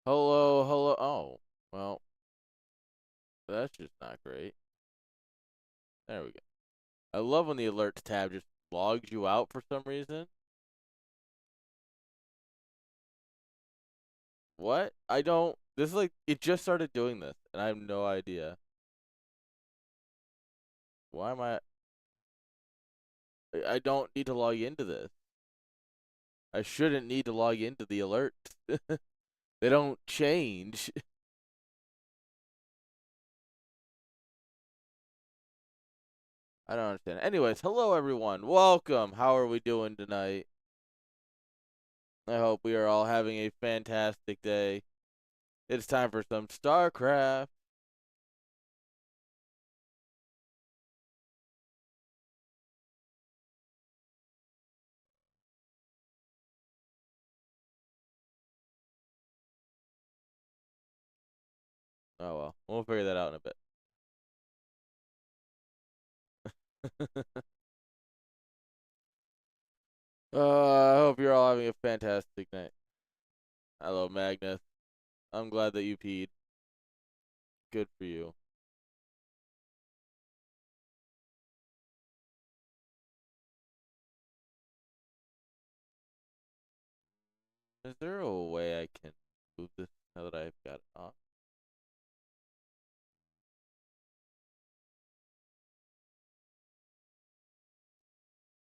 Hello, hello. Oh, well, that's just not great. There we go. I love when the alerts tab just logs you out for some reason. What? I don't. This is like, it just started doing this, and I have no idea. Why am I. I don't need to log into this. I shouldn't need to log into the alerts. They don't change. I don't understand. Anyways, hello everyone. Welcome. How are we doing tonight? I hope we are all having a fantastic day. It's time for some StarCraft. Oh well, we'll figure that out in a bit. I hope you're all having a fantastic night. Hello, Magnus. I'm glad that you peed. Good for you. Is there a way I can move this now that I've got it on?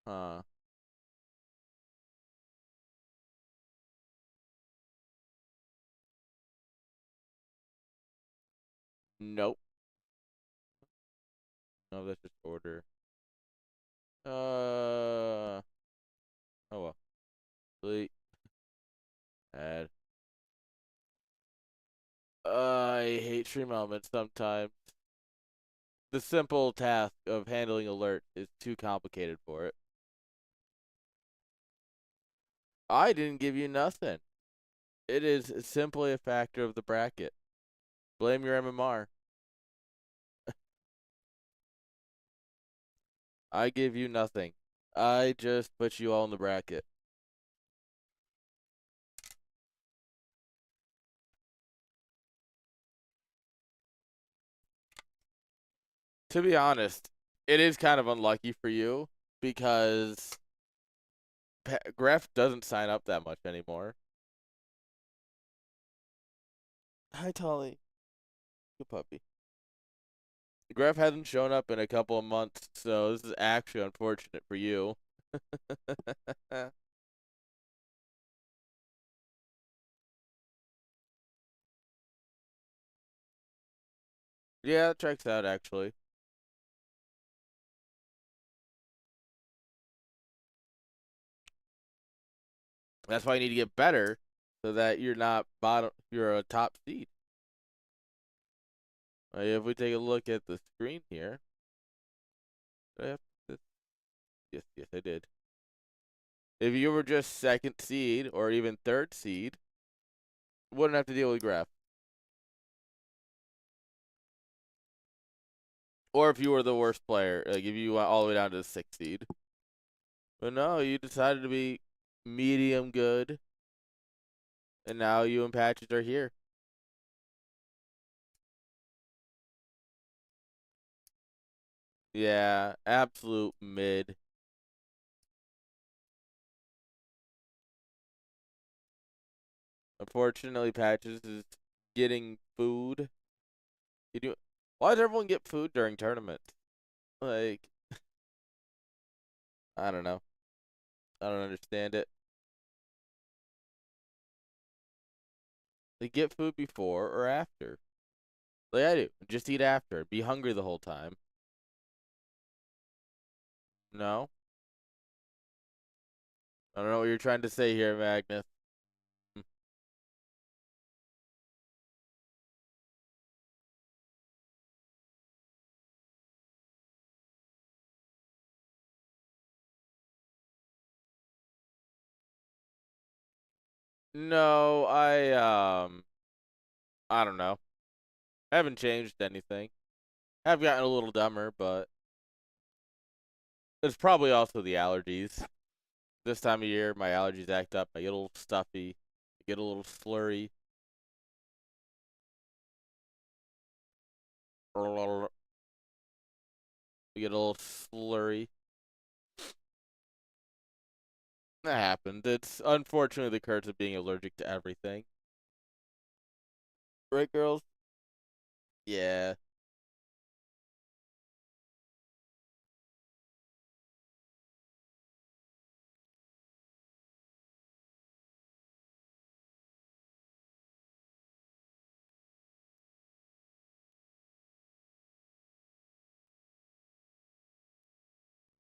Huh. Nope. No, that's just order. Oh well. Delete. Add. I hate stream elements sometimes. The simple task of handling alert is too complicated for it. I didn't give you nothing. It is simply a factor of the bracket. Blame your MMR. I give you nothing. I just put you all in the bracket. To be honest, it is kind of unlucky for you because Gref doesn't sign up that much anymore. Hi, Tolly. Good puppy. Gref hasn't shown up in a couple of months, so this is actually unfortunate for you. Yeah, it checks out actually. That's why you need to get better so that you're not bottom. You're a top seed. If we take a look at the screen here, did I have this? Yes, I did. If you were just second seed or even third seed, wouldn't have to deal with Graph. Or if you were the worst player, like if you went all the way down to the sixth seed. But no, you decided to be medium good, and now you and Patches are here. Yeah, absolute mid. Unfortunately, Patches is getting food. You do. Why does everyone get food during tournaments? Like, I don't know. I don't understand it. They get food before or after. Like I do. Just eat after. Be hungry the whole time. No? I don't know what you're trying to say here, Magnus. No, I don't know. I haven't changed anything. I've gotten a little dumber, but it's probably also the allergies. This time of year, my allergies act up. I get a little stuffy. I get a little slurry. We get a little slurry. That happened. It's unfortunately the curse of being allergic to everything. Right, girls? Yeah.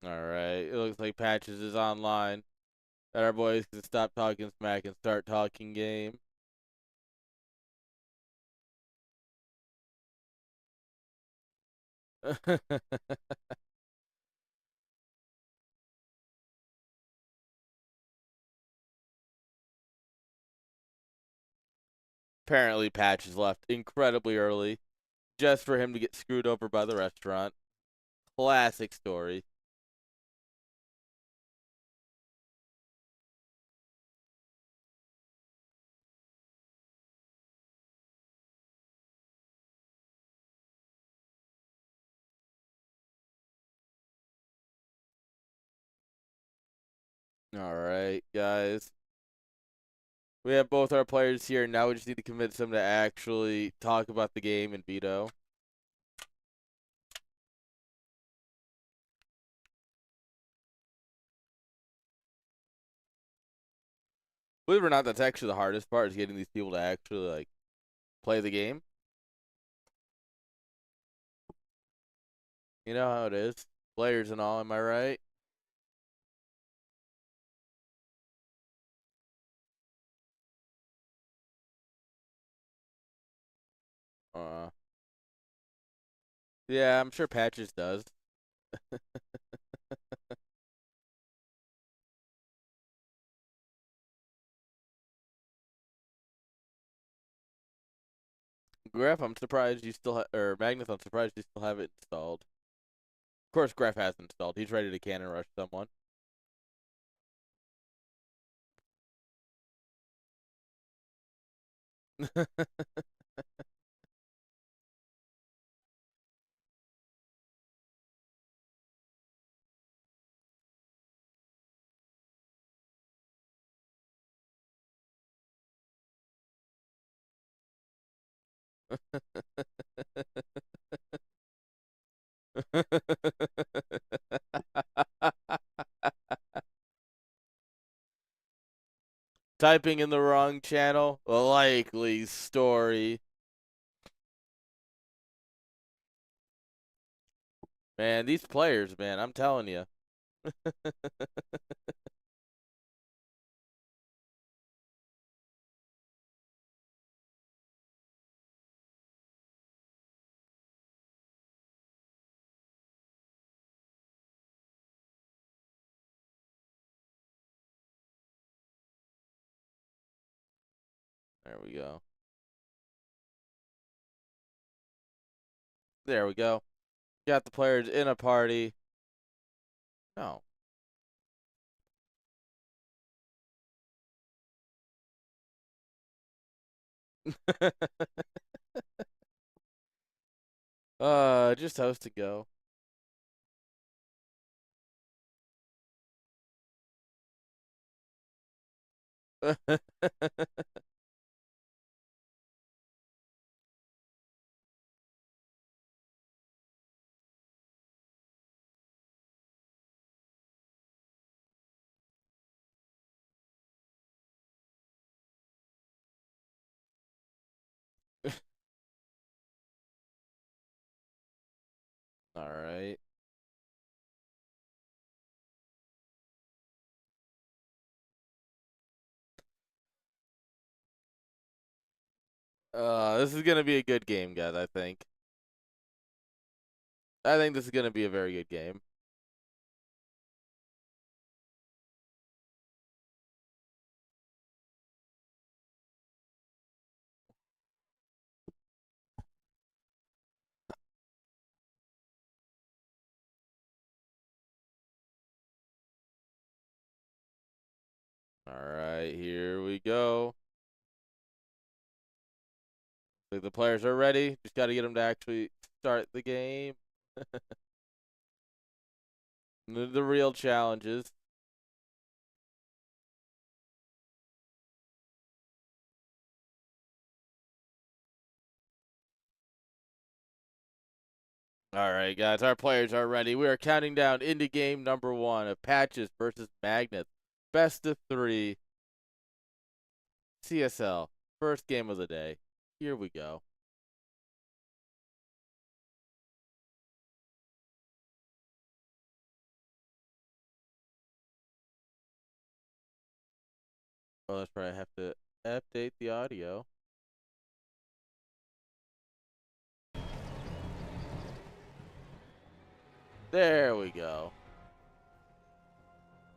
All right. It looks like Patches is online. That our boys can stop talking smack and start talking game. Apparently, Patches left incredibly early just for him to get screwed over by the restaurant. Classic story. All right, guys. We have both our players here. Now we just need to convince them to actually talk about the game and veto. Believe it or not, that's actually the hardest part is getting these people to actually like play the game. You know how it is. Players and all, am I right? Uh yeah, I'm sure Patches does. Graph, I'm surprised you still or Magnus, I'm surprised you still have it installed. Of course, Graph has it installed. He's ready to cannon rush someone. Typing in the wrong channel? Likely story. Man, these players, man, I'm telling you. There we go. There we go. Got the players in a party. No. Just host to go. All right. This is gonna be a good game, guys. I think. I think this is gonna be a very good game. All right, here we go. Think the players are ready. Just got to get them to actually start the game. The real challenges. All right, guys, our players are ready. We are counting down into game number 1 of Patches versus Magnets. Best of 3. CSL. First game of the day. Here we go. Oh, that's right. I have to update the audio. There we go.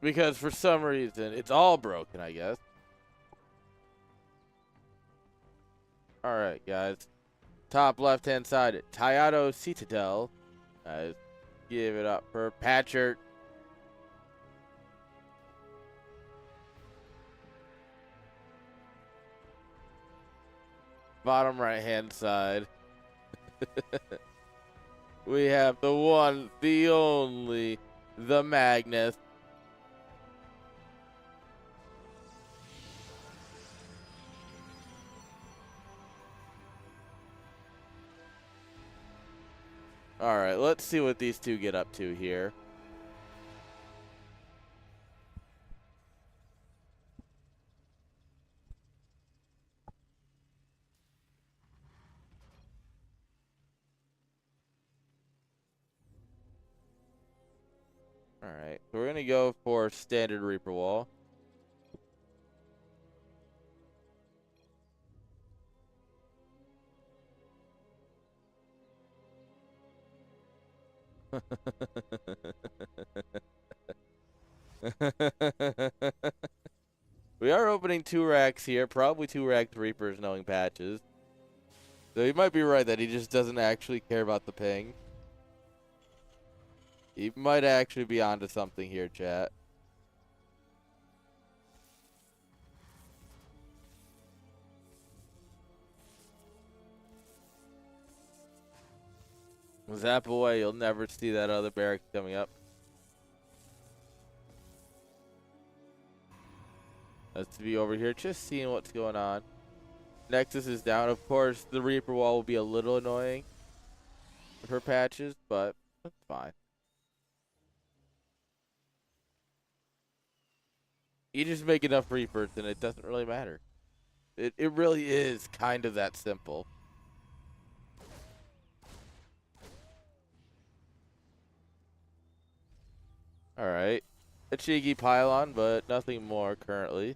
Because for some reason, it's all broken, I guess. All right, guys. Top left-hand side, Tayado Citadel. Guys, give it up for Patchert. Bottom right-hand side. We have the one, the only, the Magnus. All right, let's see what these two get up to here. All right, so we're going to go for standard Reaper Wall. We are opening 2 racks here, probably 2 racked Reapers knowing Patches. So you might be right that he just doesn't actually care about the ping. He might actually be onto something here, chat. Zap away, you'll never see that other barracks coming up. Let's be over here just seeing what's going on. Nexus is down. Of course, the Reaper Wall will be a little annoying for Patches, but that's fine. You just make enough Reapers and it doesn't really matter. It really is kind of that simple. Alright. A cheeky pylon, but nothing more currently.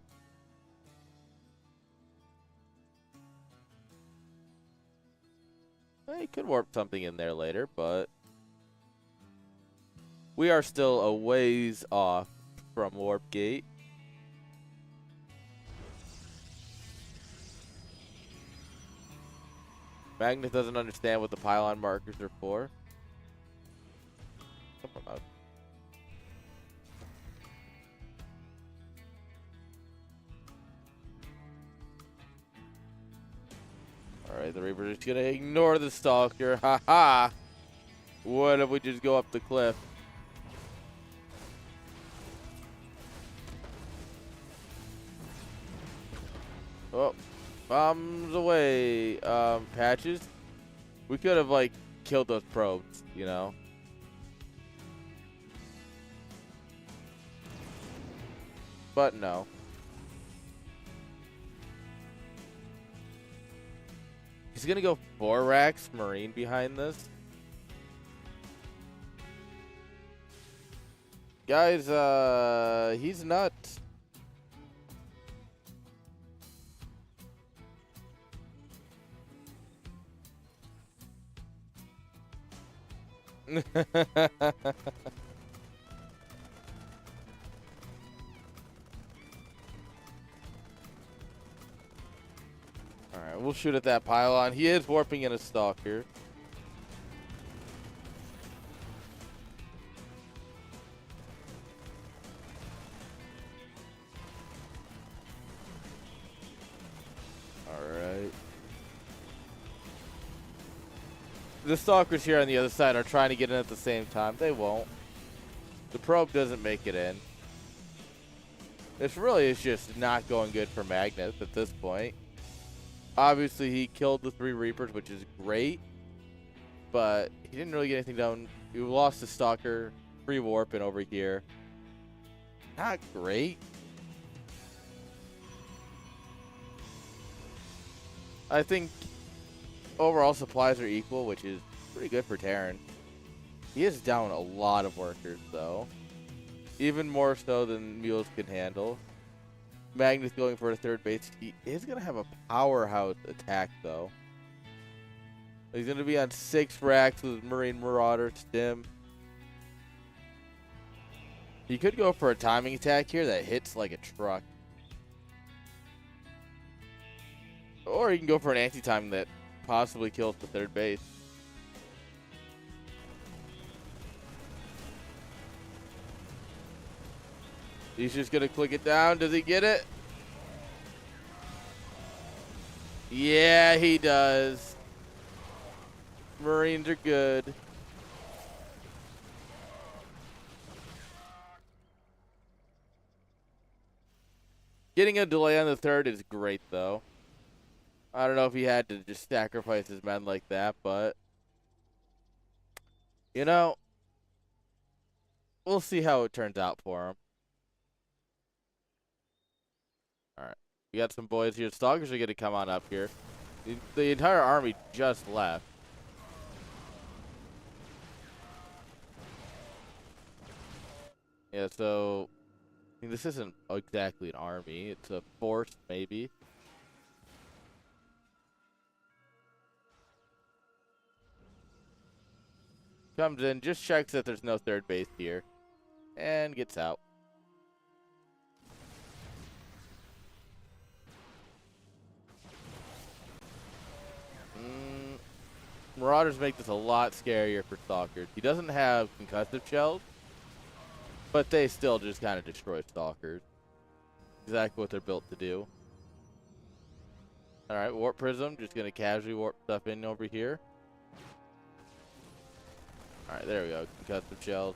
He could warp something in there later, but we are still a ways off from Warp Gate. Magnus doesn't understand what the pylon markers are for. Come on out. Alright, the Reaper's just gonna ignore the Stalker. Ha ha! What if we just go up the cliff? Oh, bombs away. Patches. We could have, like, killed those probes, you know? But no. He's gonna go 4 racks Marine behind this. Guys, he's nuts. Alright, we'll shoot at that pylon. He is warping in a Stalker. Alright. The stalkers here on the other side are trying to get in at the same time. They won't. The probe doesn't make it in. This really is just not going good for Magnus at this point. Obviously, he killed the 3 Reapers, which is great. But he didn't really get anything done. He lost the Stalker. Free warping over here. Not great. I think overall supplies are equal, which is pretty good for Terran. He is down a lot of workers, though. Even more so than Mules can handle. Magnus going for a 3rd base. He is going to have a powerhouse attack, though. He's going to be on 6 racks with Marine Marauder, Stim. He could go for a timing attack here that hits like a truck. Or he can go for an anti-time that possibly kills the 3rd base. He's just going to click it down. Does he get it? Yeah, he does. Marines are good. Getting a delay on the 3rd is great, though. I don't know if he had to just sacrifice his men like that, but you know, we'll see how it turns out for him. All right, we got some boys here. Stalkers are going to come on up here. The entire army just left. Yeah, so I mean, this isn't exactly an army. It's a force, maybe. Comes in, just checks that there's no 3rd base here, and gets out. Marauders make this a lot scarier for Stalkers. He doesn't have concussive shells, but they still just kind of destroy Stalkers. Exactly what they're built to do. Alright, Warp Prism, just going to casually warp stuff in over here. Alright, there we go. Concussive shells.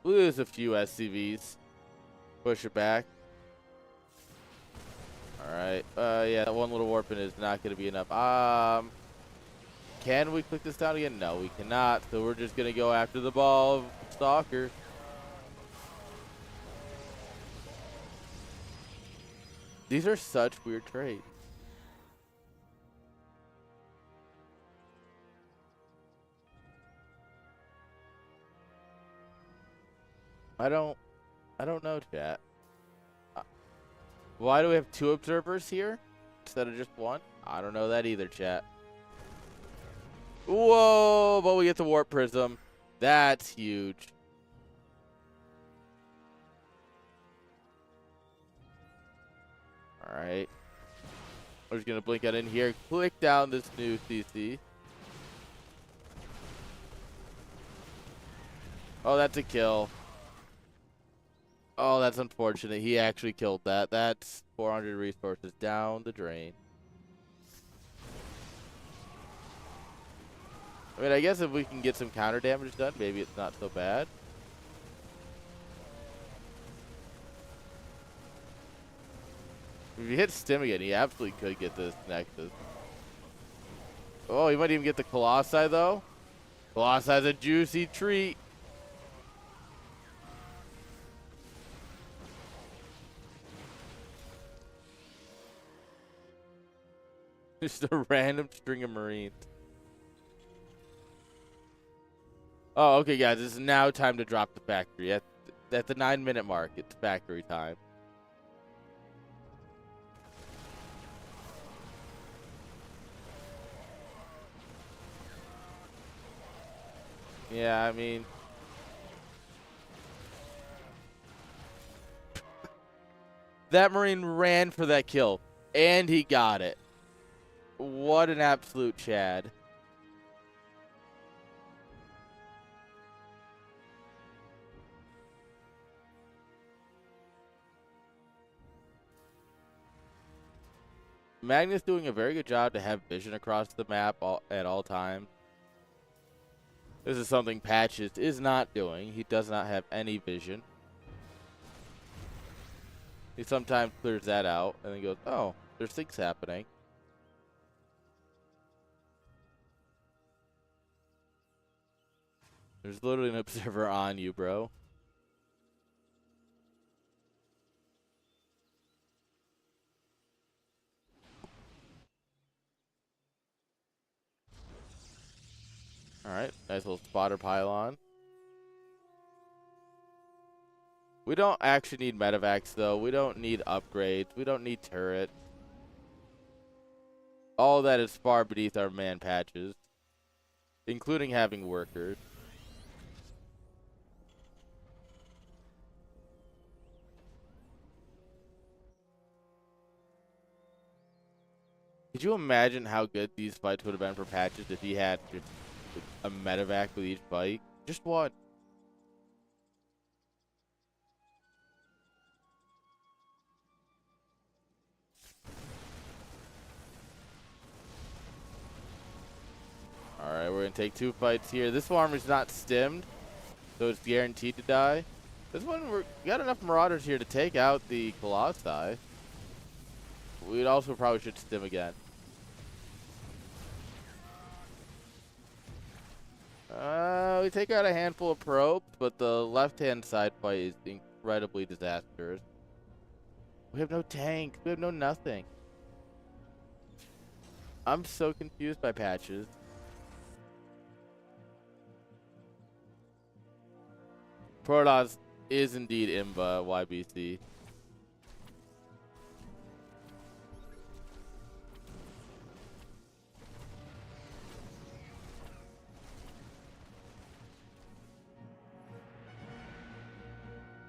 Lose a few SCVs. Push it back. Alright. Yeah, that one little warping is not going to be enough. Can we click this down again? No, we cannot. So we're just going to go after the ball of Stalker. These are such weird trades. I don't know, chat. Why do we have 2 observers here instead of just 1? I don't know that either, chat. Whoa, but we get the Warp Prism. That's huge. Alright. We're just going to blink out in here. Click down this new CC. Oh, that's a kill. Oh, that's unfortunate. He actually killed that. That's 400 resources down the drain. I mean, I guess if we can get some counter damage done, maybe it's not so bad. If he hits Stim again, he absolutely could get this Nexus. Oh, he might even get the Colossi, though. Colossi's a juicy treat. Just a random string of Marines. Oh, okay, guys. This is now time to drop the factory. At the 9-minute mark, it's factory time. Yeah, I mean... that Marine ran for that kill, and he got it. What an absolute Chad. Magnus doing a very good job to have vision across the map at all times. This is something Patches is not doing. He does not have any vision. He sometimes clears that out and then goes, oh, there's things happening. There's literally an observer on you, bro. Alright, nice little spotter pylon. We don't actually need medevacs, though. We don't need upgrades. We don't need turret. All that is far beneath our man Patches, including having workers. Could you imagine how good these fights would have been for Patches if he had just a medevac with each fight? Just one. Alright, we're going to take 2 fights here. This farmer's not stimmed, so it's guaranteed to die. This one, we got enough Marauders here to take out the Colossi. We also probably should stim again. We take out a handful of probes, but the left-hand side fight is incredibly disastrous. We have no tank. We have no nothing. I'm so confused by Patches. Protoss is indeed Imba YBC.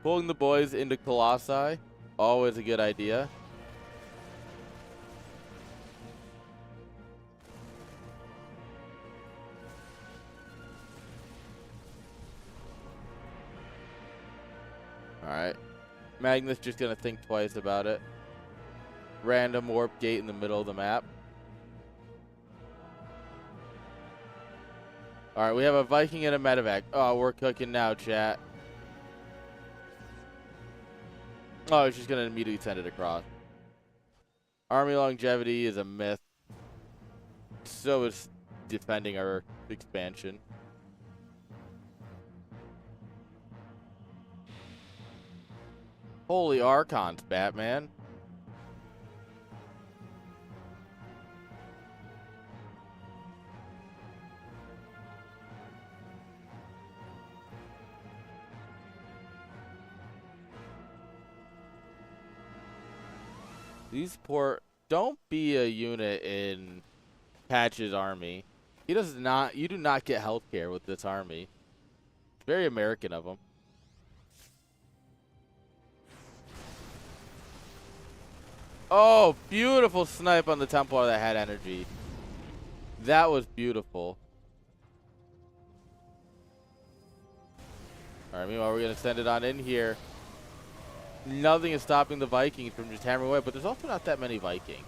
Pulling the boys into Colossi, always a good idea. Alright. Magnus just gonna think twice about it. Random warp gate in the middle of the map. Alright, we have a Viking and a medevac. Oh, we're cooking now, chat. Oh, it's just going to immediately send it across. Army longevity is a myth. So is defending our expansion. Holy Archons, Batman. These poor... Don't be a unit in Patch's army. He does not... You do not get healthcare with this army. It's very American of him. Oh, beautiful snipe on the Templar that had energy. That was beautiful. Alright, meanwhile, we're going to send it on in here. Nothing is stopping the Vikings from just hammering away, but there's also not that many Vikings.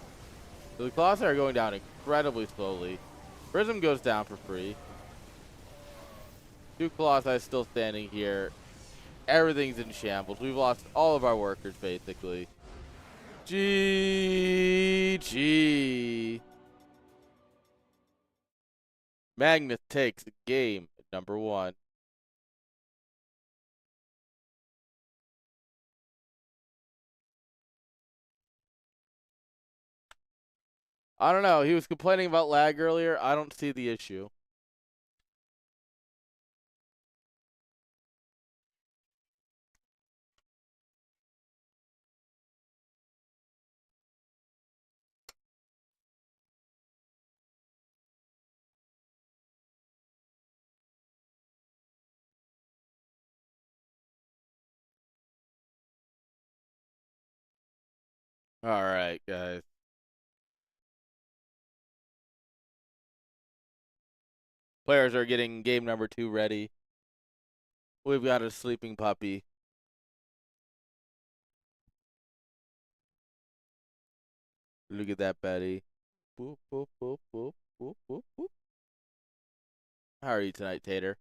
So the Colossi are going down incredibly slowly. Prism goes down for free. 2 Colossi still standing here. Everything's in shambles. We've lost all of our workers, basically. GG. Magnus takes game number 1. I don't know. He was complaining about lag earlier. I don't see the issue. All right, guys. Players are getting game number 2 ready. We've got a sleeping puppy. Look at that, Betty. Boop, boop, boop, boop, boop, boop, boop. How are you tonight, Tater?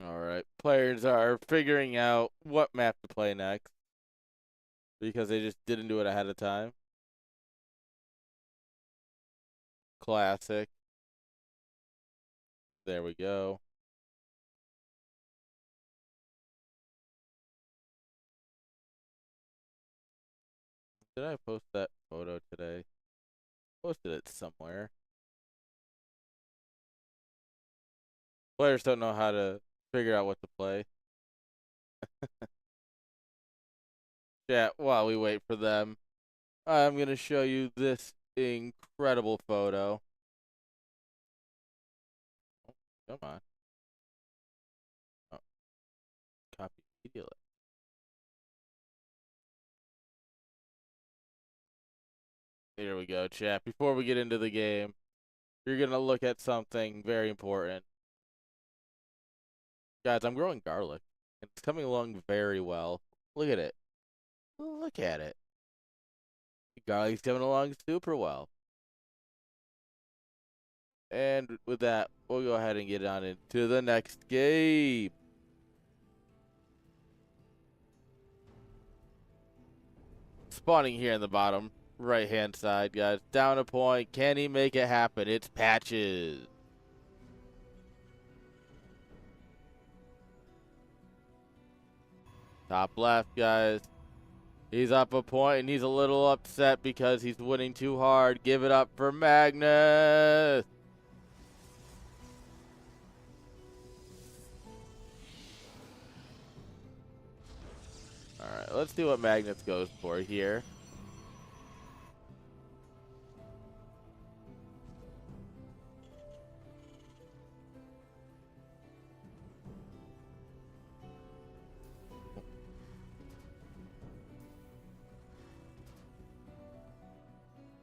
All right. Players are figuring out what map to play next because they just didn't do it ahead of time. Classic. There we go. Did I post that photo today? Posted it somewhere. Players don't know how to figure out what to play. Yeah, while we wait for them, I'm going to show you this incredible photo. Oh, come on. Oh, copy immediately. Here we go, chat. Before we get into the game, you're going to look at something very important. Guys, I'm growing garlic. It's coming along very well. Look at it. Look at it. Garlic's coming along super well. And with that, we'll go ahead and get on into the next game. Spawning here in the bottom right-hand side, guys. Down a point. Can he make it happen? It's Patches. Top left, guys. He's up a point, and he's a little upset because he's winning too hard. Give it up for Magnus. All right, let's see what Magnus goes for here.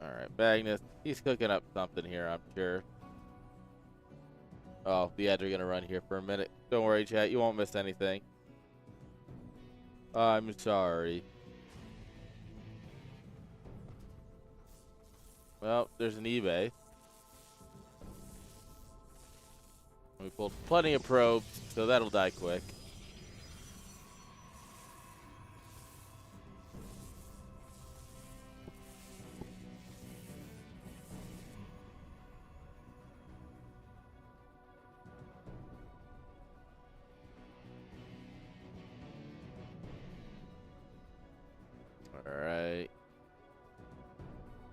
All right, Magnus, he's cooking up something here, I'm sure. Oh, the ads are going to run here for a minute. Don't worry, chat. You won't miss anything. I'm sorry. Well, there's an eBay. We pulled plenty of probes, so that'll die quick. Alright.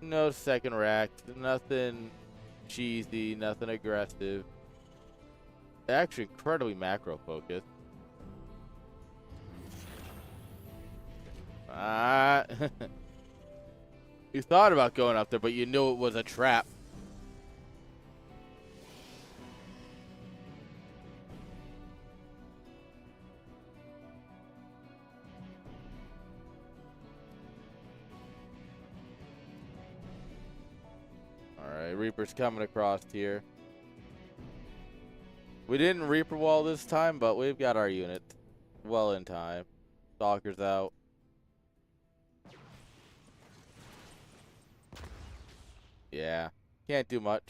No second rack. Nothing cheesy. Nothing aggressive. Actually, incredibly macro focused. Ah. You thought about going up there, but you knew it was a trap. Alright, Reaper's coming across here. We didn't Reaper wall this time, but we've got our unit well in time. Stalker's out. Yeah, can't do much.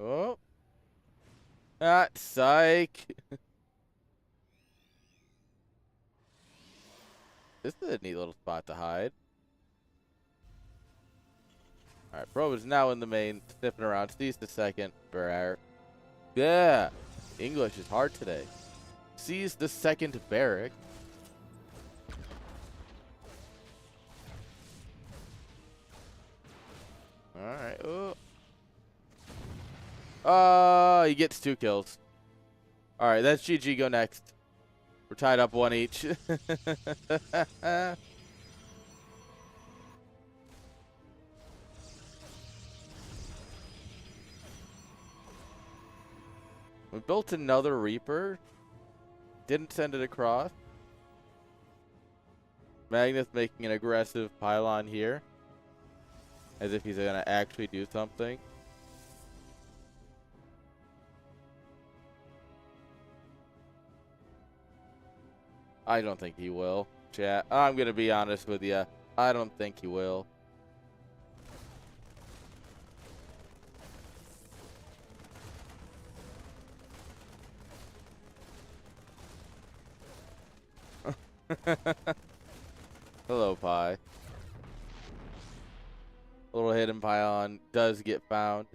Oh. Ah, psych. This is a neat little spot to hide. Alright, Probe is now in the main, sniffing around. Sees the second barrack. Yeah, English is hard today. Sees the second barrack. Alright, oh. He gets 2 kills. Alright, that's GG. Go next. We're tied up 1 each. We built another Reaper. Didn't send it across. Magnus making an aggressive pylon here. As if he's going to actually do something. I don't think he will, chat. I'm going to be honest with you. I don't think he will. Hello, Pi. A little hidden pylon does get found.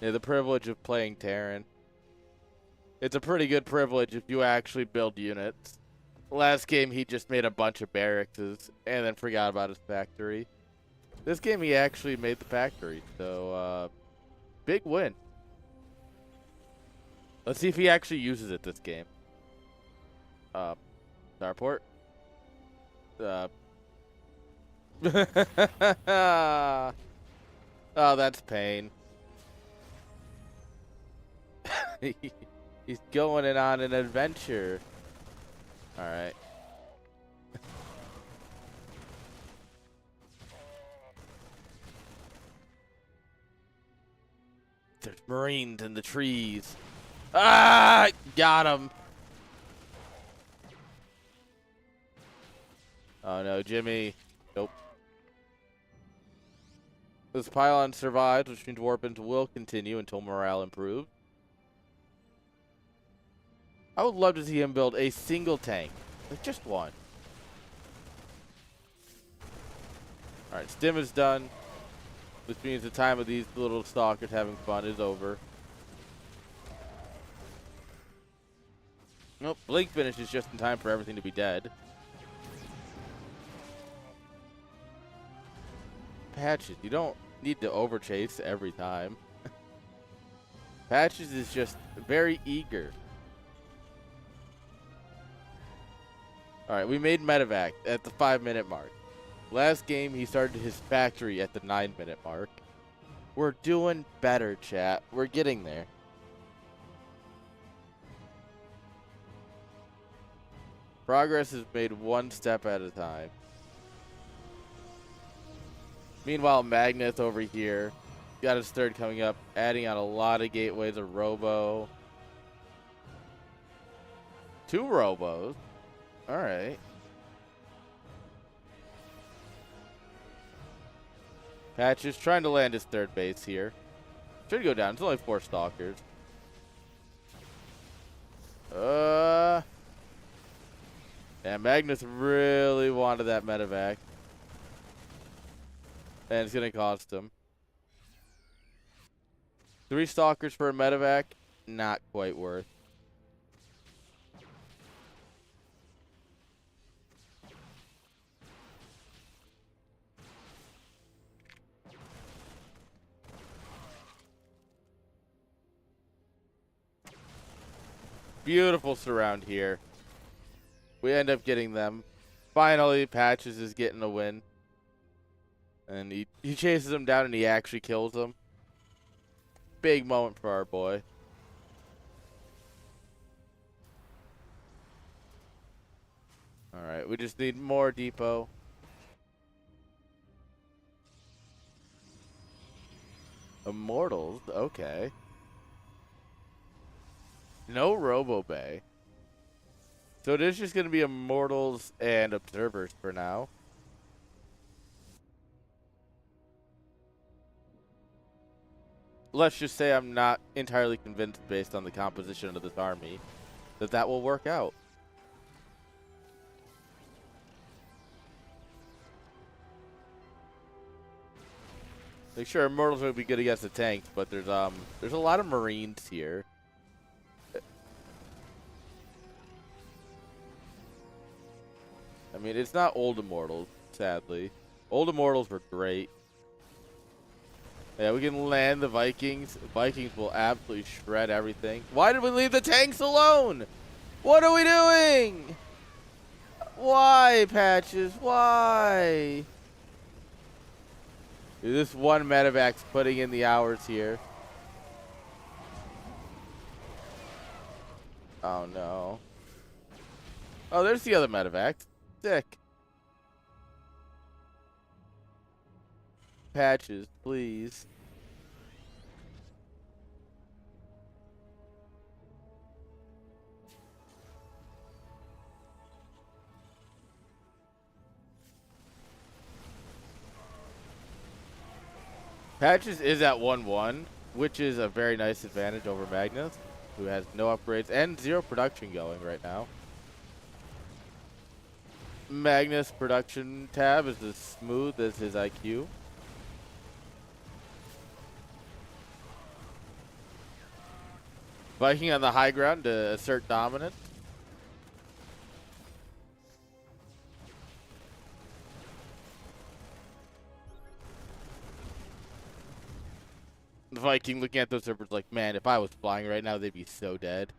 Yeah, the privilege of playing Terran. It's a pretty good privilege if you actually build units. Last game, he just made a bunch of barracks and then forgot about his factory. This game, he actually made the factory, so big win. Let's see if he actually uses it this game. Starport. Oh, that's pain. He's going in on an adventure. All right. There's Marines in the trees. Ah, got him. Oh no, Jimmy. Nope. This pylon survives, which means warpins will continue until morale improves. I would love to see him build a single tank. Like just one. Alright, stim is done. Which means the time of these little stalkers having fun is over. Nope, Blink finishes just in time for everything to be dead. Patches, you don't need to overchase every time. Patches is just very eager. Alright, we made medevac at the 5-minute mark. Last game, he started his factory at the 9-minute mark. We're doing better, chat. We're getting there. Progress is made one step at a time. Meanwhile, Magnus over here got his third coming up, adding on a lot of gateways, a robo. 2 robos. All right. Patches trying to land his third base here. Should go down. It's only 4 stalkers. Yeah, Magnus really wanted that medevac. And it's going to cost him. 3 stalkers for a medevac, not quite worth. Beautiful surround here. We end up getting them. Finally, Patches is getting a win. And he chases him down and he actually kills him. Big moment for our boy. Alright, we just need more depot. Immortals, okay. No Robo Bay. So it is just going to be Immortals and Observers for now. Let's just say I'm not entirely convinced based on the composition of this army that will work out. Like sure, Immortals would be good against the tanks, but there's a lot of Marines here. I mean, it's not old Immortals, sadly. Old Immortals were great. Yeah, we can land the Vikings. The Vikings will absolutely shred everything. Why did we leave the tanks alone? What are we doing? Why, Patches? Why? This one medevac's putting in the hours here. Oh no. Oh, there's the other medevac. Sick. Patches, please. Patches is at 1-1, which is a very nice advantage over Magnus, who has no upgrades and 0 production going right now. Magnus' production tab is as smooth as his IQ. Vyncke on the high ground to assert dominance. The Vyncke looking at those servers like, man, if I was flying right now, they'd be so dead.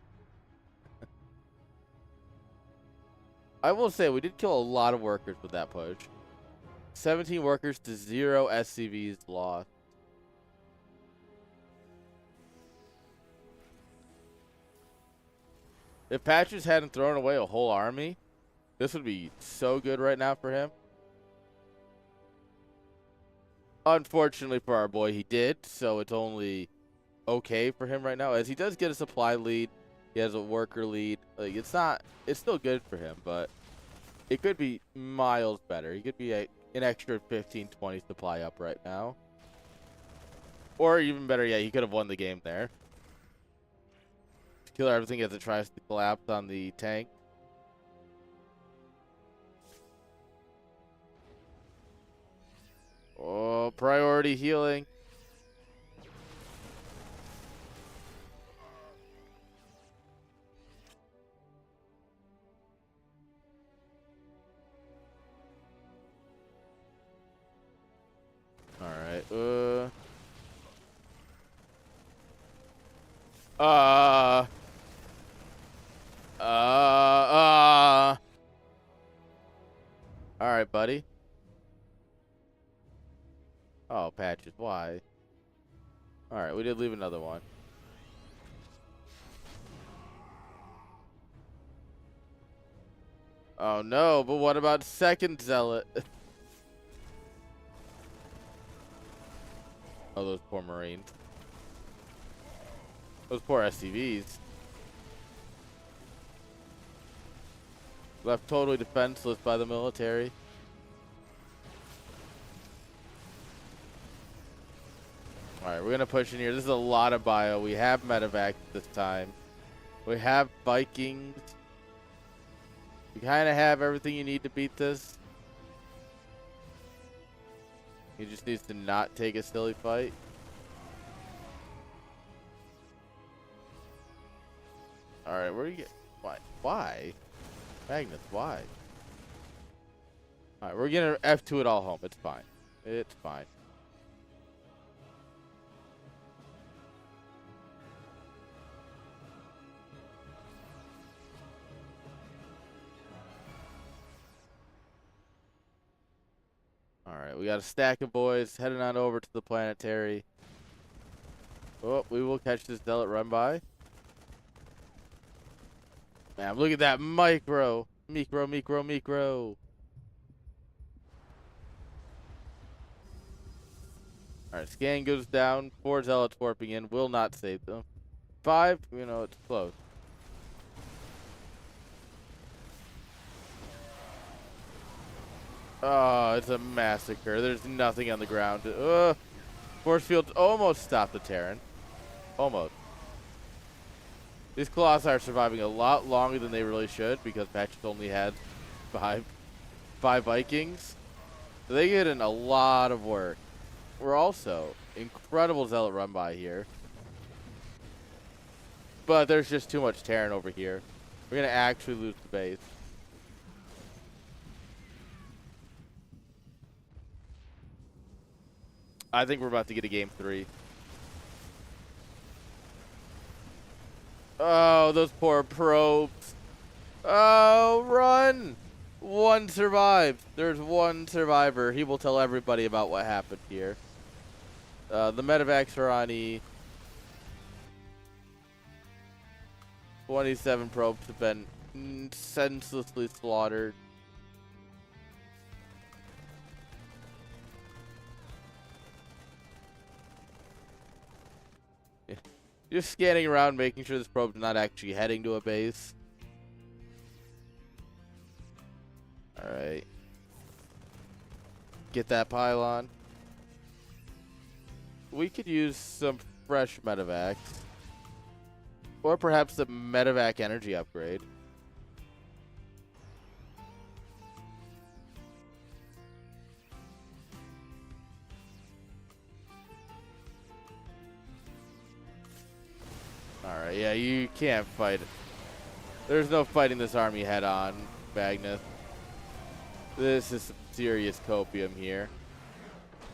I will say, we did kill a lot of workers with that push. 17 workers to 0 SCVs lost. If Patches hadn't thrown away a whole army, this would be so good right now for him. Unfortunately for our boy, he did, so it's only okay for him right now. As he does get a supply lead, he has a worker lead. Like, it's still good for him, but it could be miles better. He could be an extra 15, 20 supply up right now. Or even better yet, he could have won the game there. Kill everything as it tries to collapse on the tank. Oh, priority healing. All right. All right, buddy. Oh, Patches, why? All right, we did leave another one. Oh no, but what about second zealot? Oh, those poor Marines. Those poor SCVs. Left totally defenseless by the military. Alright, we're going to push in here. This is a lot of bio. We have medevac this time. We have Vikings. You kind of have everything you need to beat this. He just needs to not take a silly fight. Alright, where do you get... Why? Why? Magnus, why? Alright, we're gonna F2 it all home. It's fine. It's fine. Alright, we got a stack of boys heading on over to the planetary. Oh, we will catch this zealot run by. Man, look at that micro. Micro. Alright, scan goes down. 4 zealots warping in. Will not save them. 5, you know, it's close. Oh, it's a massacre. There's nothing on the ground. Force fields almost stopped the Terran. Almost. These Colossi are surviving a lot longer than they really should because Patches only had five Vikings. So they get in a lot of work. We're also incredible zealot run by here. But there's just too much Terran over here. We're going to actually lose the base. I think we're about to get a game 3. Oh, those poor probes. Oh, run! 1 survived. There's 1 survivor. He will tell everybody about what happened here. The medevacs are on E. 27 probes have been senselessly slaughtered. Yeah. Just scanning around, making sure this probe's not actually heading to a base. Alright. Get that pylon. We could use some fresh medevacs. Or perhaps the medevac energy upgrade. Alright, yeah, you can't fight it. There's no fighting this army head on, Magnus. This is some serious copium here.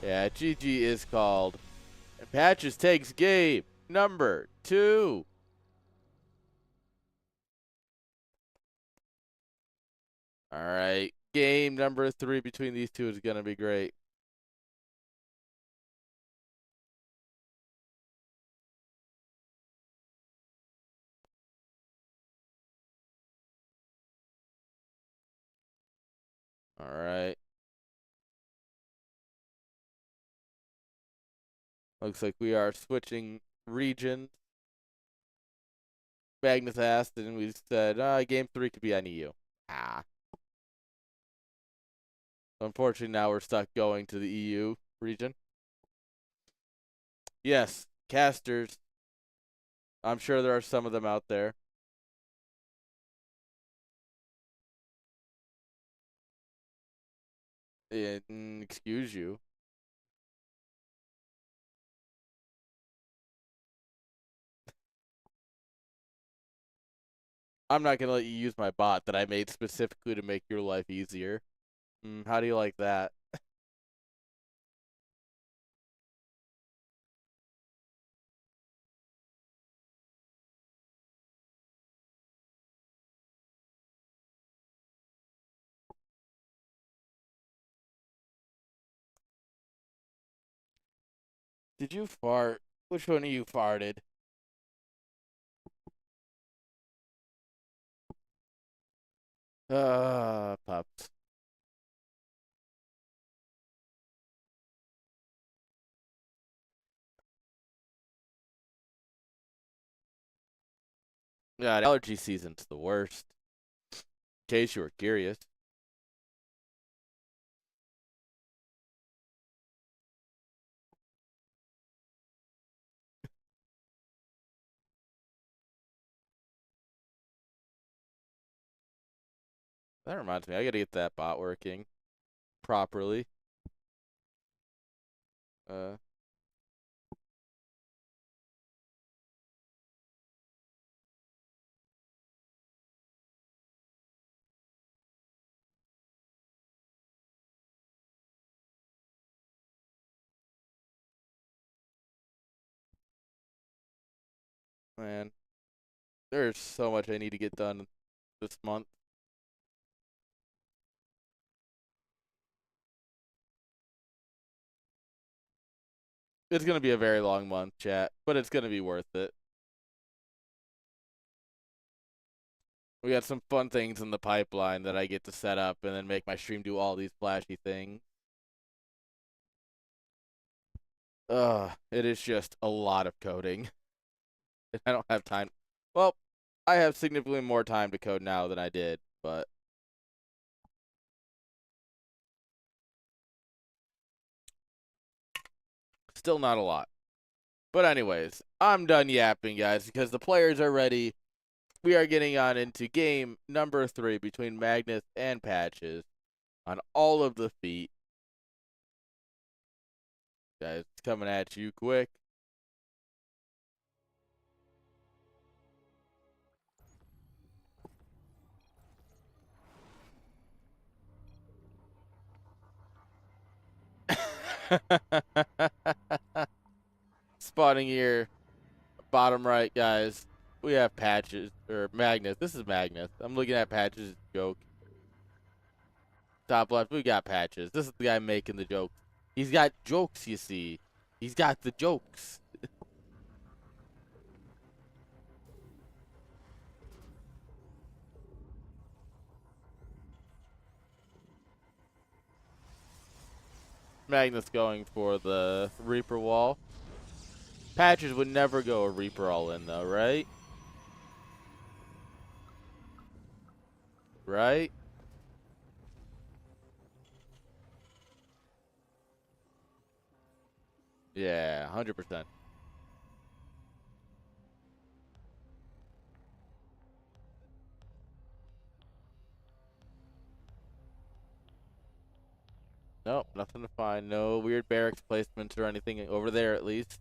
Yeah, GG is called. And Patches takes game number 2. Alright, game number 3 between these two is going to be great. Alright. Looks like we are switching regions. Magnus asked, and we said, game 3 could be on EU. Unfortunately, now we're stuck going to the EU region. Yes, casters. I'm sure there are some of them out there. Excuse you. I'm not going to let you use my bot that I made specifically to make your life easier. How do you like that? Did you fart? Which one of you farted? Pups. God, allergy season's the worst. In case you were curious. That reminds me, I gotta get that bot working properly. Uh, Man, there's so much I need to get done this month. It's gonna be a very long month, chat, but it's gonna be worth it. We got some fun things in the pipeline that I get to set up and then make my stream do all these flashy things. It is just a lot of coding. I don't have time. Well, I have significantly more time to code now than I did, but still not a lot. But anyways, I'm done yapping, guys, because the players are ready. We are getting on into game number 3 between Magnus and Patches on all of the feet. Guys, it's coming at you quick. Spawning here, bottom right, guys. We have Patches, or Magnus. This is Magnus. I'm looking at Patches' joke. Top left, we got Patches. This is the guy making the joke. He's got jokes, you see. He's got the jokes. Magnus going for the Reaper wall. Patches would never go a Reaper all in though, right? Right? Yeah, 100%. Nope, nothing to find. No weird barracks placements or anything over there at least.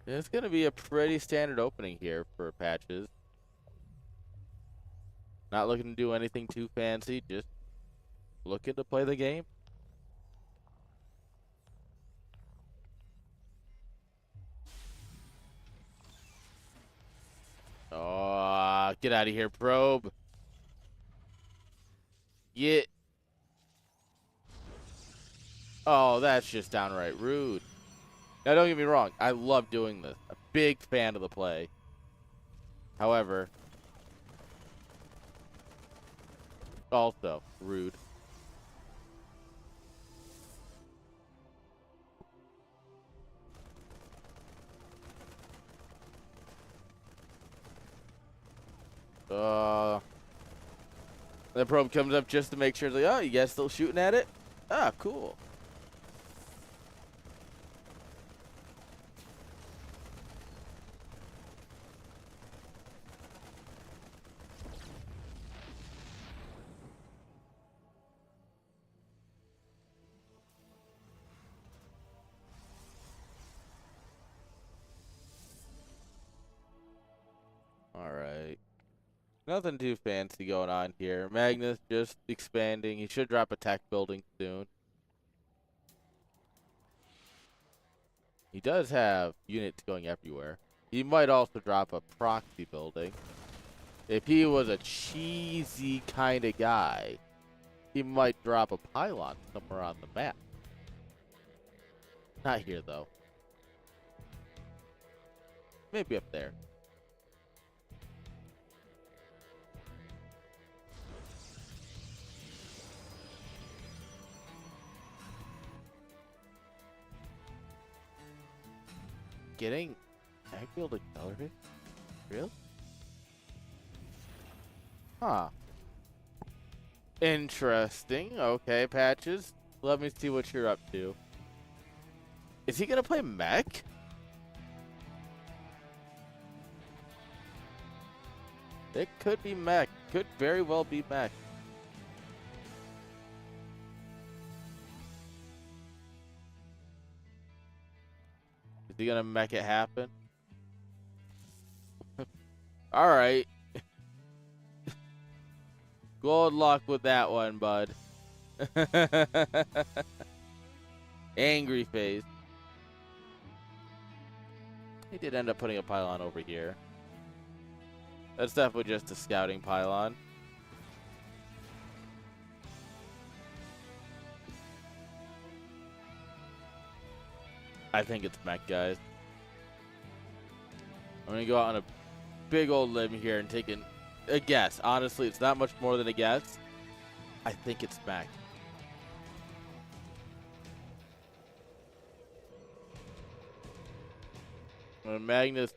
It's going to be a pretty standard opening here for Patches. Not looking to do anything too fancy, just looking to play the game. Oh, get out of here, probe. Get. Oh, that's just downright rude. Now, don't get me wrong. I love doing this. A big fan of the play. However, also rude. The probe comes up just to make sure. Like, oh, you guys still shooting at it? Ah, cool. All right. Nothing too fancy going on here. Magnus just expanding. He should drop a tech building soon. He does have units going everywhere. He might also drop a proxy building. If he was a cheesy kind of guy, he might drop a pylon somewhere on the map. Not here, though. Maybe up there. Getting Agfield accelerated? Really? Huh. Interesting. Okay, Patches. Let me see what you're up to. Is he gonna play mech? It could be mech. Could very well be mech. Is he gonna make it happen? Alright. Good luck with that one, bud. Angry face. He did end up putting a pylon over here. That's definitely just a scouting pylon. I think it's mech, guys. I'm gonna go out on a big old limb here and take a guess. Honestly, it's not much more than a guess. I think it's mech. Magnus.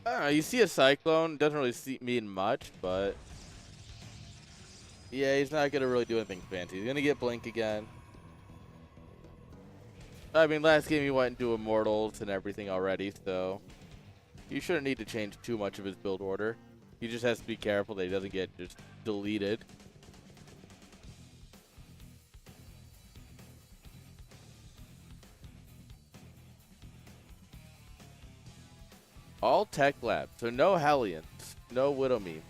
I don't know, you see a cyclone, doesn't really mean much, but yeah, he's not gonna really do anything fancy. He's gonna get blink again. I mean, last game he went into immortals and everything already, so he shouldn't need to change too much of his build order. He just has to be careful that he doesn't get just deleted. All tech labs, so no Hellions, no Widow meme.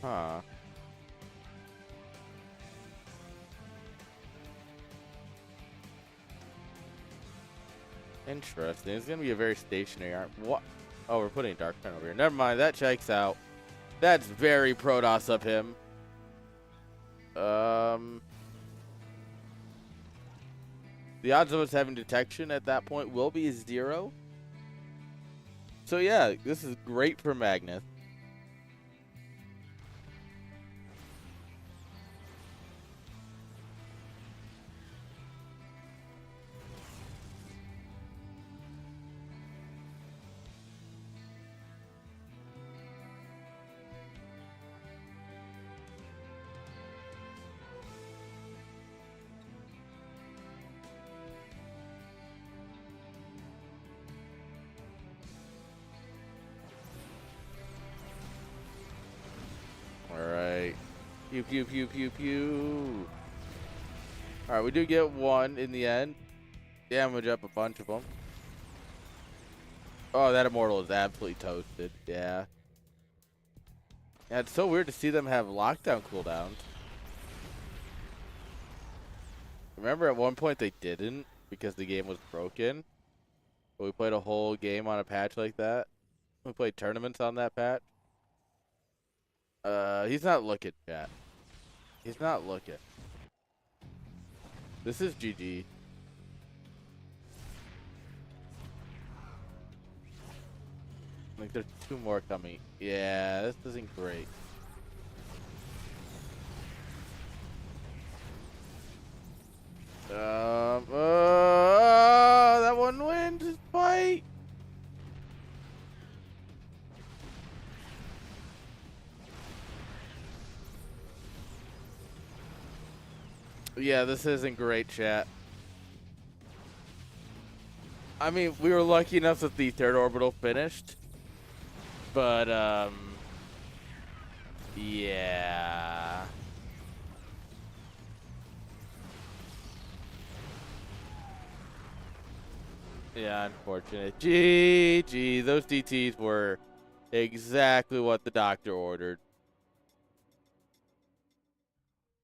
Huh. Interesting. It's gonna be a very stationary arm. What? Oh, we're putting Dark Pen over here. Never mind. That checks out. That's very Protoss of him. The odds of us having detection at that point will be 0. So yeah, this is great for Magnus. Alright. Pew, pew, pew, pew, pew. Alright, we do get one in the end. Damage up a bunch of them. Oh, that Immortal is absolutely toasted. Yeah. Yeah, it's so weird to see them have lockdown cooldowns. Remember at one point they didn't because the game was broken? But we played a whole game on a patch like that. We played tournaments on that patch. He's not looking, chat. He's not looking. This is GG. Like there's 2 more coming. Yeah, this isn't great. That one wins his fight. Yeah, this isn't great, chat. I mean, we were lucky enough that the 3rd orbital finished. But, yeah. Yeah, unfortunate. GG. Those DTs were exactly what the doctor ordered.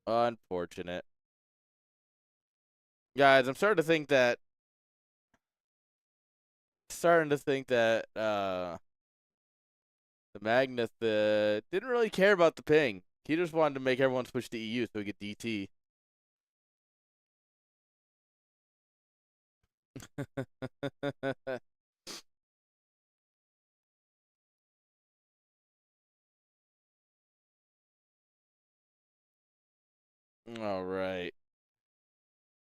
Unfortunate. Guys, I'm starting to think that the Magnus didn't really care about the ping. He just wanted to make everyone switch to EU so he could DT. All right.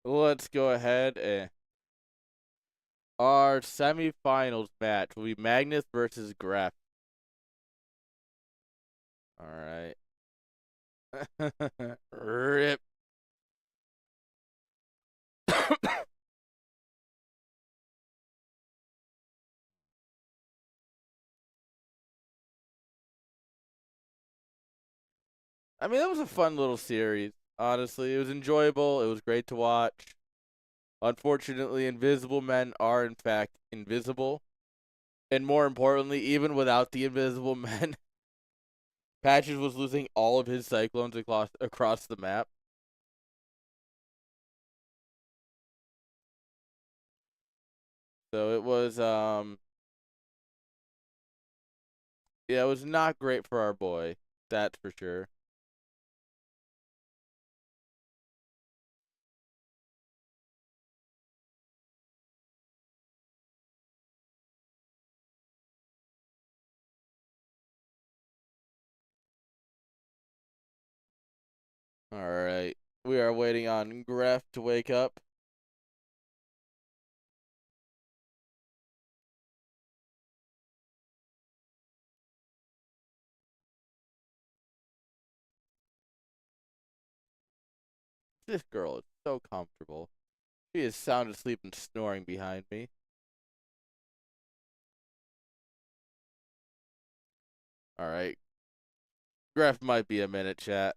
Let's go ahead and our semifinals match will be Magnus versus Gref. All right. Rip. I mean, that was a fun little series. Honestly, it was enjoyable. It was great to watch. Unfortunately, invisible men are in fact invisible. And more importantly, even without the invisible men, Patches was losing all of his cyclones across the map. So it was yeah, it was not great for our boy. That's for sure. All right. We are waiting on Gref to wake up. This girl is so comfortable. She is sound asleep and snoring behind me. All right. Gref might be a minute, chat.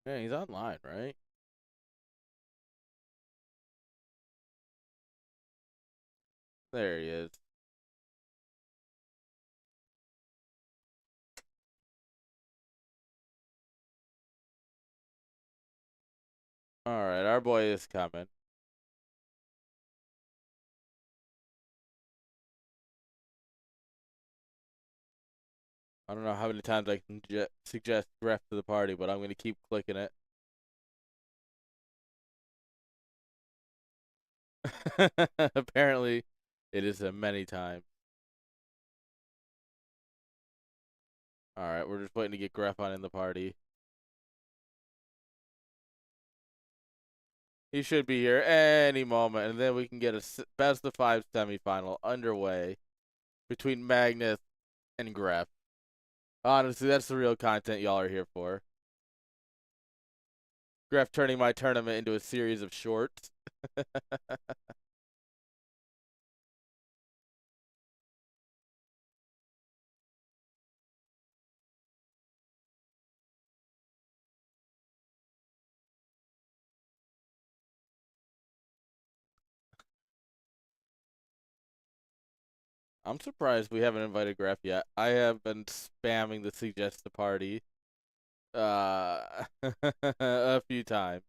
Yeah, he's online, right? There he is. Alright, our boy is coming. I don't know how many times I can suggest ref to the party, but I'm going to keep clicking it. Apparently, it is a many times. Alright, we're just waiting to get Gref on in the party. He should be here any moment, and then we can get a best of 5 semifinal underway between Magnus and Gref. Honestly, that's the real content y'all are here for. Gref turning my tournament into a series of shorts. I'm surprised we haven't invited Gref yet. I have been spamming the suggest the party a few times.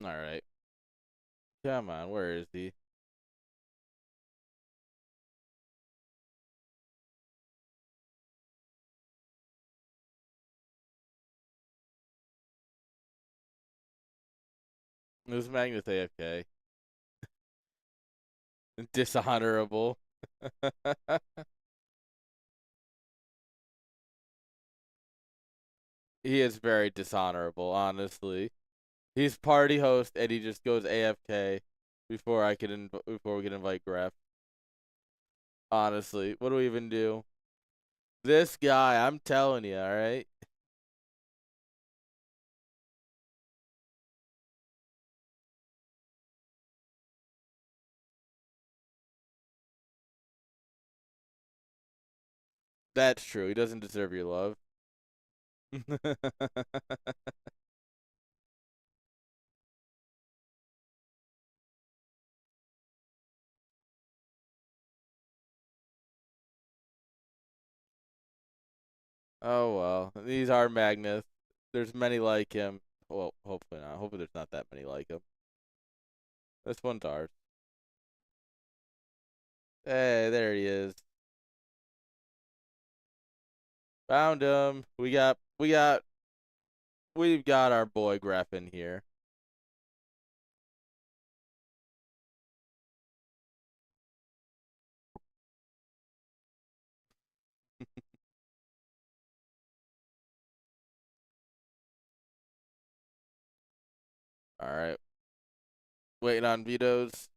All right. Come on, where is he? It was Magnus AFK. Dishonorable. He is very dishonorable, honestly. He's party host and he just goes AFK before we can invite Gref. Honestly, what do we even do? This guy, I'm telling you, all right. That's true. He doesn't deserve your love. Oh well, these are Magnus. There's many like him. Well, hopefully not. Hopefully there's not that many like him. This one's ours. Hey, there he is. Found him. We've got our boy Gref in here. All right, waiting on vetoes.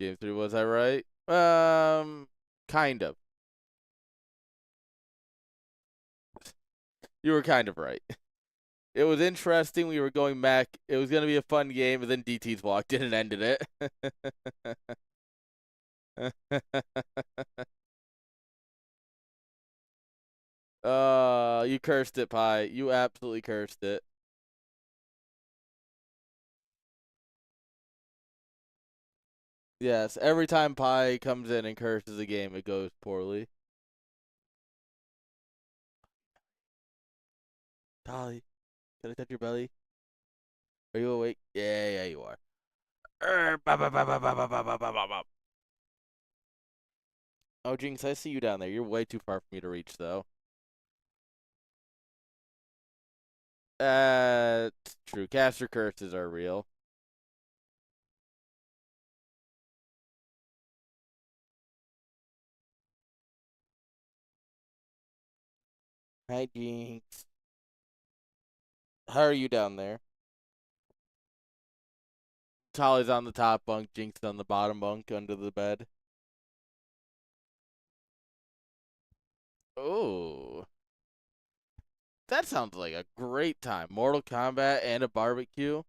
Game 3, was I right? Kind of. You were kind of right. It was interesting. We were going back. It was gonna be a fun game, and then DT's walked in and ended it. You cursed it, Pi. You absolutely cursed it. Yes, every time Pi comes in and curses a game, it goes poorly. Dolly, can I touch your belly? Are you awake? Yeah, yeah, you are. Oh, Jinx, I see you down there. You're way too far for me to reach, though. It's true. Caster curses are real. Hi, Jinx. How are you down there? Tolly's on the top bunk, Jinx on the bottom bunk under the bed. Oh, that sounds like a great time. Mortal Kombat and a barbecue.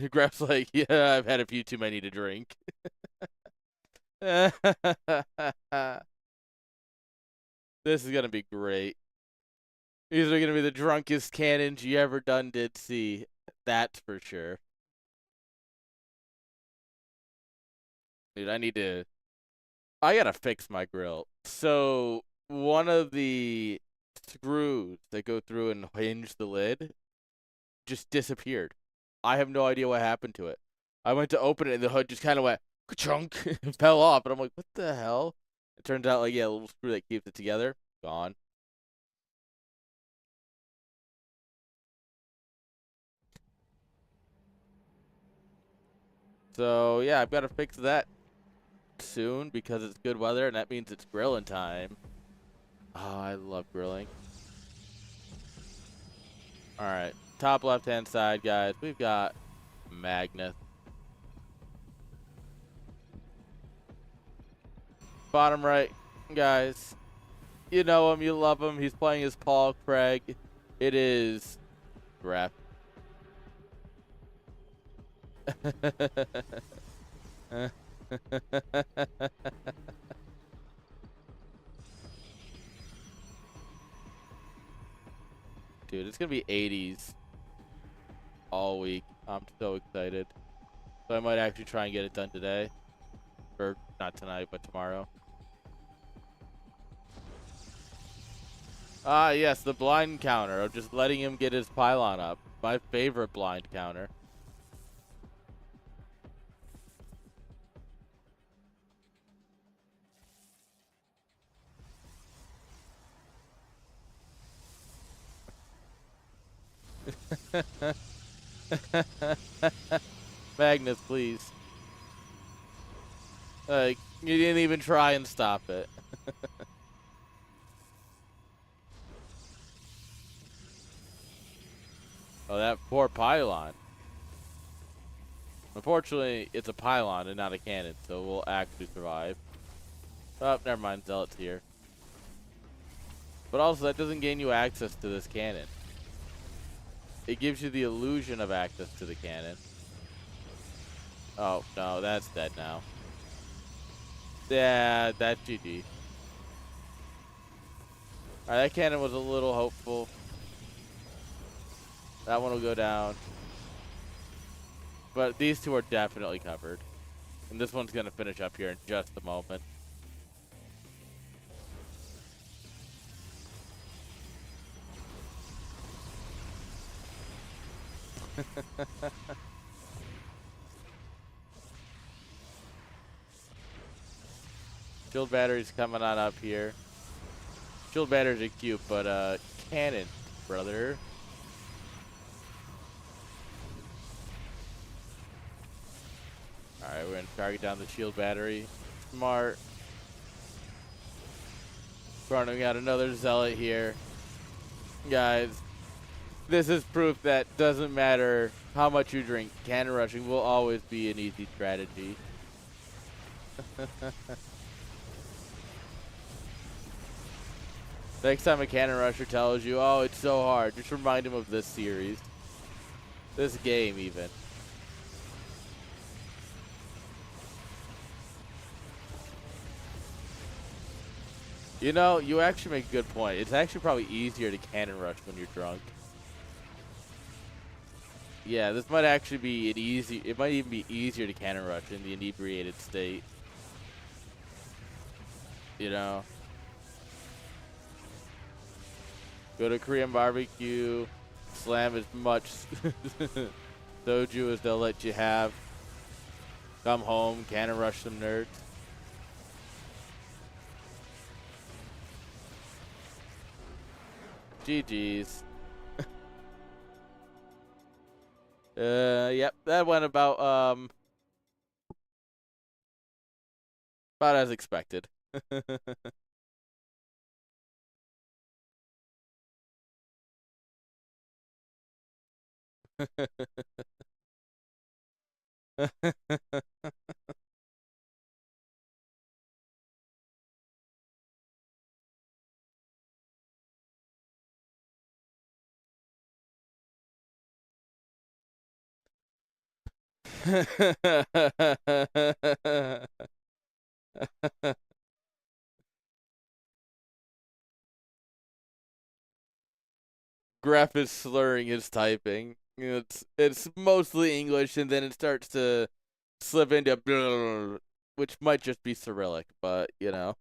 Grab's like, yeah, I've had a few too many to drink. This is gonna be great. These are gonna be the drunkest cannons you ever did see. That's for sure. Dude, I gotta fix my grill. So one of the screws that go through and hinge the lid just disappeared. I have no idea what happened to it. I went to open it and the hood just kind of went chunk and fell off. And I'm like, what the hell? It turns out, like, yeah, a little screw that keeps it together, gone. So, yeah, I've got to fix that soon because it's good weather and that means it's grilling time. Oh, I love grilling. All right, top left-hand side, guys. We've got Magnus. Bottom right, guys. You know him, you love him. He's playing as Paul Craig. It is Graf. Dude, it's gonna be 80s all week. I'm so excited. So I might actually try and get it done today. Or not tonight, but tomorrow. Ah, yes, the blind counter. Of just letting him get his pylon up. My favorite blind counter. Magnus, please. Like, you didn't even try and stop it. Oh, that poor pylon. Unfortunately, it's a pylon and not a cannon, so we'll actually survive. Oh, never mind. Zealot's here. But also, that doesn't gain you access to this cannon. It gives you the illusion of access to the cannon. Oh, no, that's dead now. Yeah, that's GG. Alright, that cannon was a little hopeful. That one will go down. But these two are definitely covered. And this one's going to finish up here in just a moment. Shield batteries coming on up here. Shield batteries are cute, but cannon, brother. Alright, we're going to target down the shield battery. Smart. We got another zealot here. Guys, this is proof that doesn't matter how much you drink, cannon rushing will always be an easy strategy. Next time a cannon rusher tells you, oh, it's so hard, just remind him of this series. This game, even. You know, you actually make a good point. It's actually probably easier to cannon rush when you're drunk. Yeah, this might actually be it might even be easier to cannon rush in the inebriated state. You know? Go to Korean barbecue, slam as much soju as they'll let you have. Come home, cannon rush some nerds. GG's. Yep, that went about About as expected. Graph is slurring his typing. It's mostly English, and then it starts to slip into blah, which might just be Cyrillic, but you know.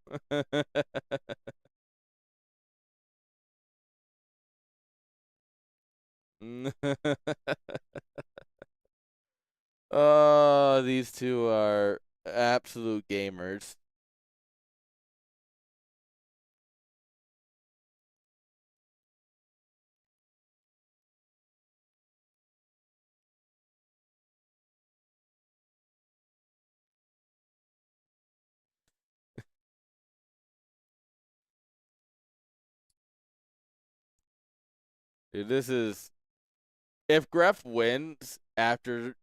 Oh, these two are absolute gamers. Dude, this is if Gref wins after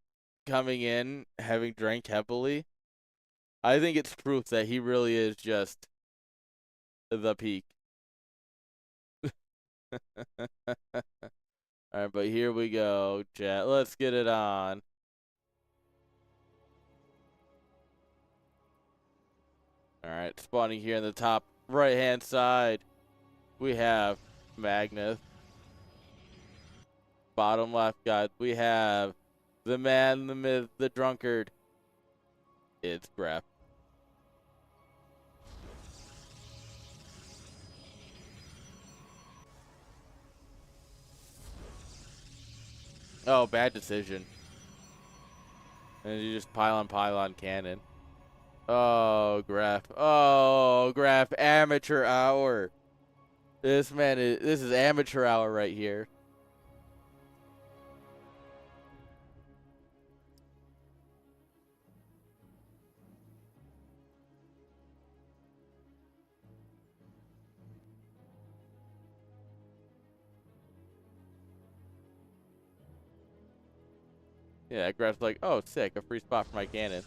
coming in having drank heavily, I think it's proof that he really is just the peak. All right, but here we go, chat. Let's get it on. All right, spawning here in the top right-hand side, we have Magnus. Bottom left, guys, we have the man, the myth, the drunkard. It's Gref. Oh, bad decision. And you just pylon cannon. Oh, Graf. Oh, Graf. Amateur hour. This is amateur hour right here. Yeah, Graf's like, oh, sick. A free spot for my cannon.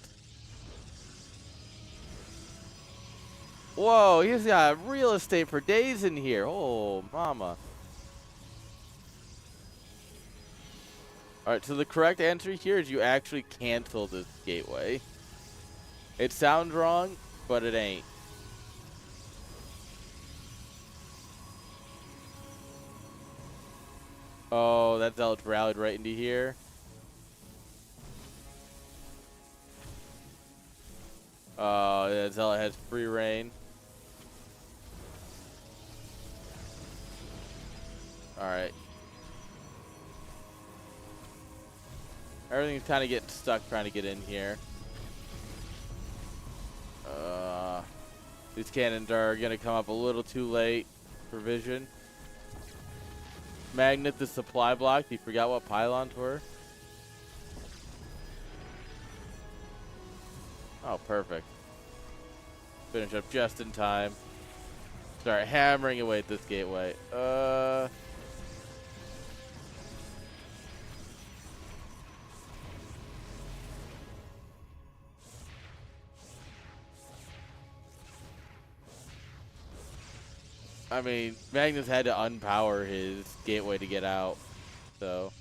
Whoa, he's got real estate for days in here. Oh, mama. Alright, so the correct answer here is you actually cancel this gateway. It sounds wrong, but it ain't. Oh, that zealot's rallied right into here. Oh, yeah, zealot has free reign. Alright. Everything's kind of getting stuck trying to get in here. These cannons are going to come up a little too late for vision. Magnet the supply block. You forgot what pylons were? Oh, perfect. Finish up just in time. Start hammering away at this gateway. I mean, Magnus had to unpower his gateway to get out, so.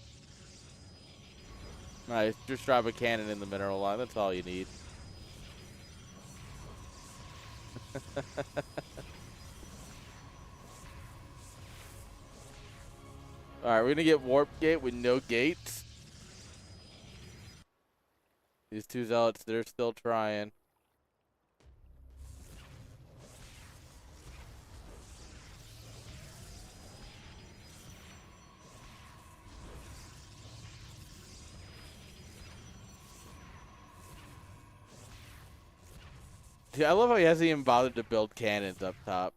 Nice, just drop a cannon in the mineral line, that's all you need. Alright, we're gonna get Warp Gate with no gates. These two zealots, they're still trying. See, I love how he hasn't even bothered to build cannons up top.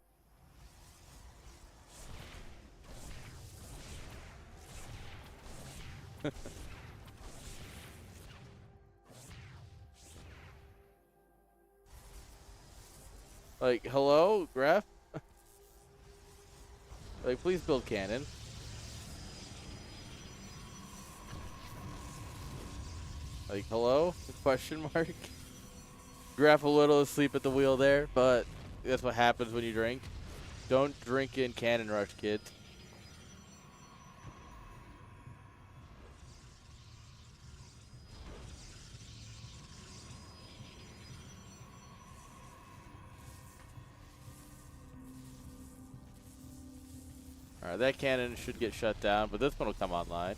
Like, hello, Graf? Like, please build cannon. Like, hello? Question mark? Graf a little asleep at the wheel there, but that's what happens when you drink. Don't drink in cannon rush, kids. Alright, that cannon should get shut down, but this one will come online.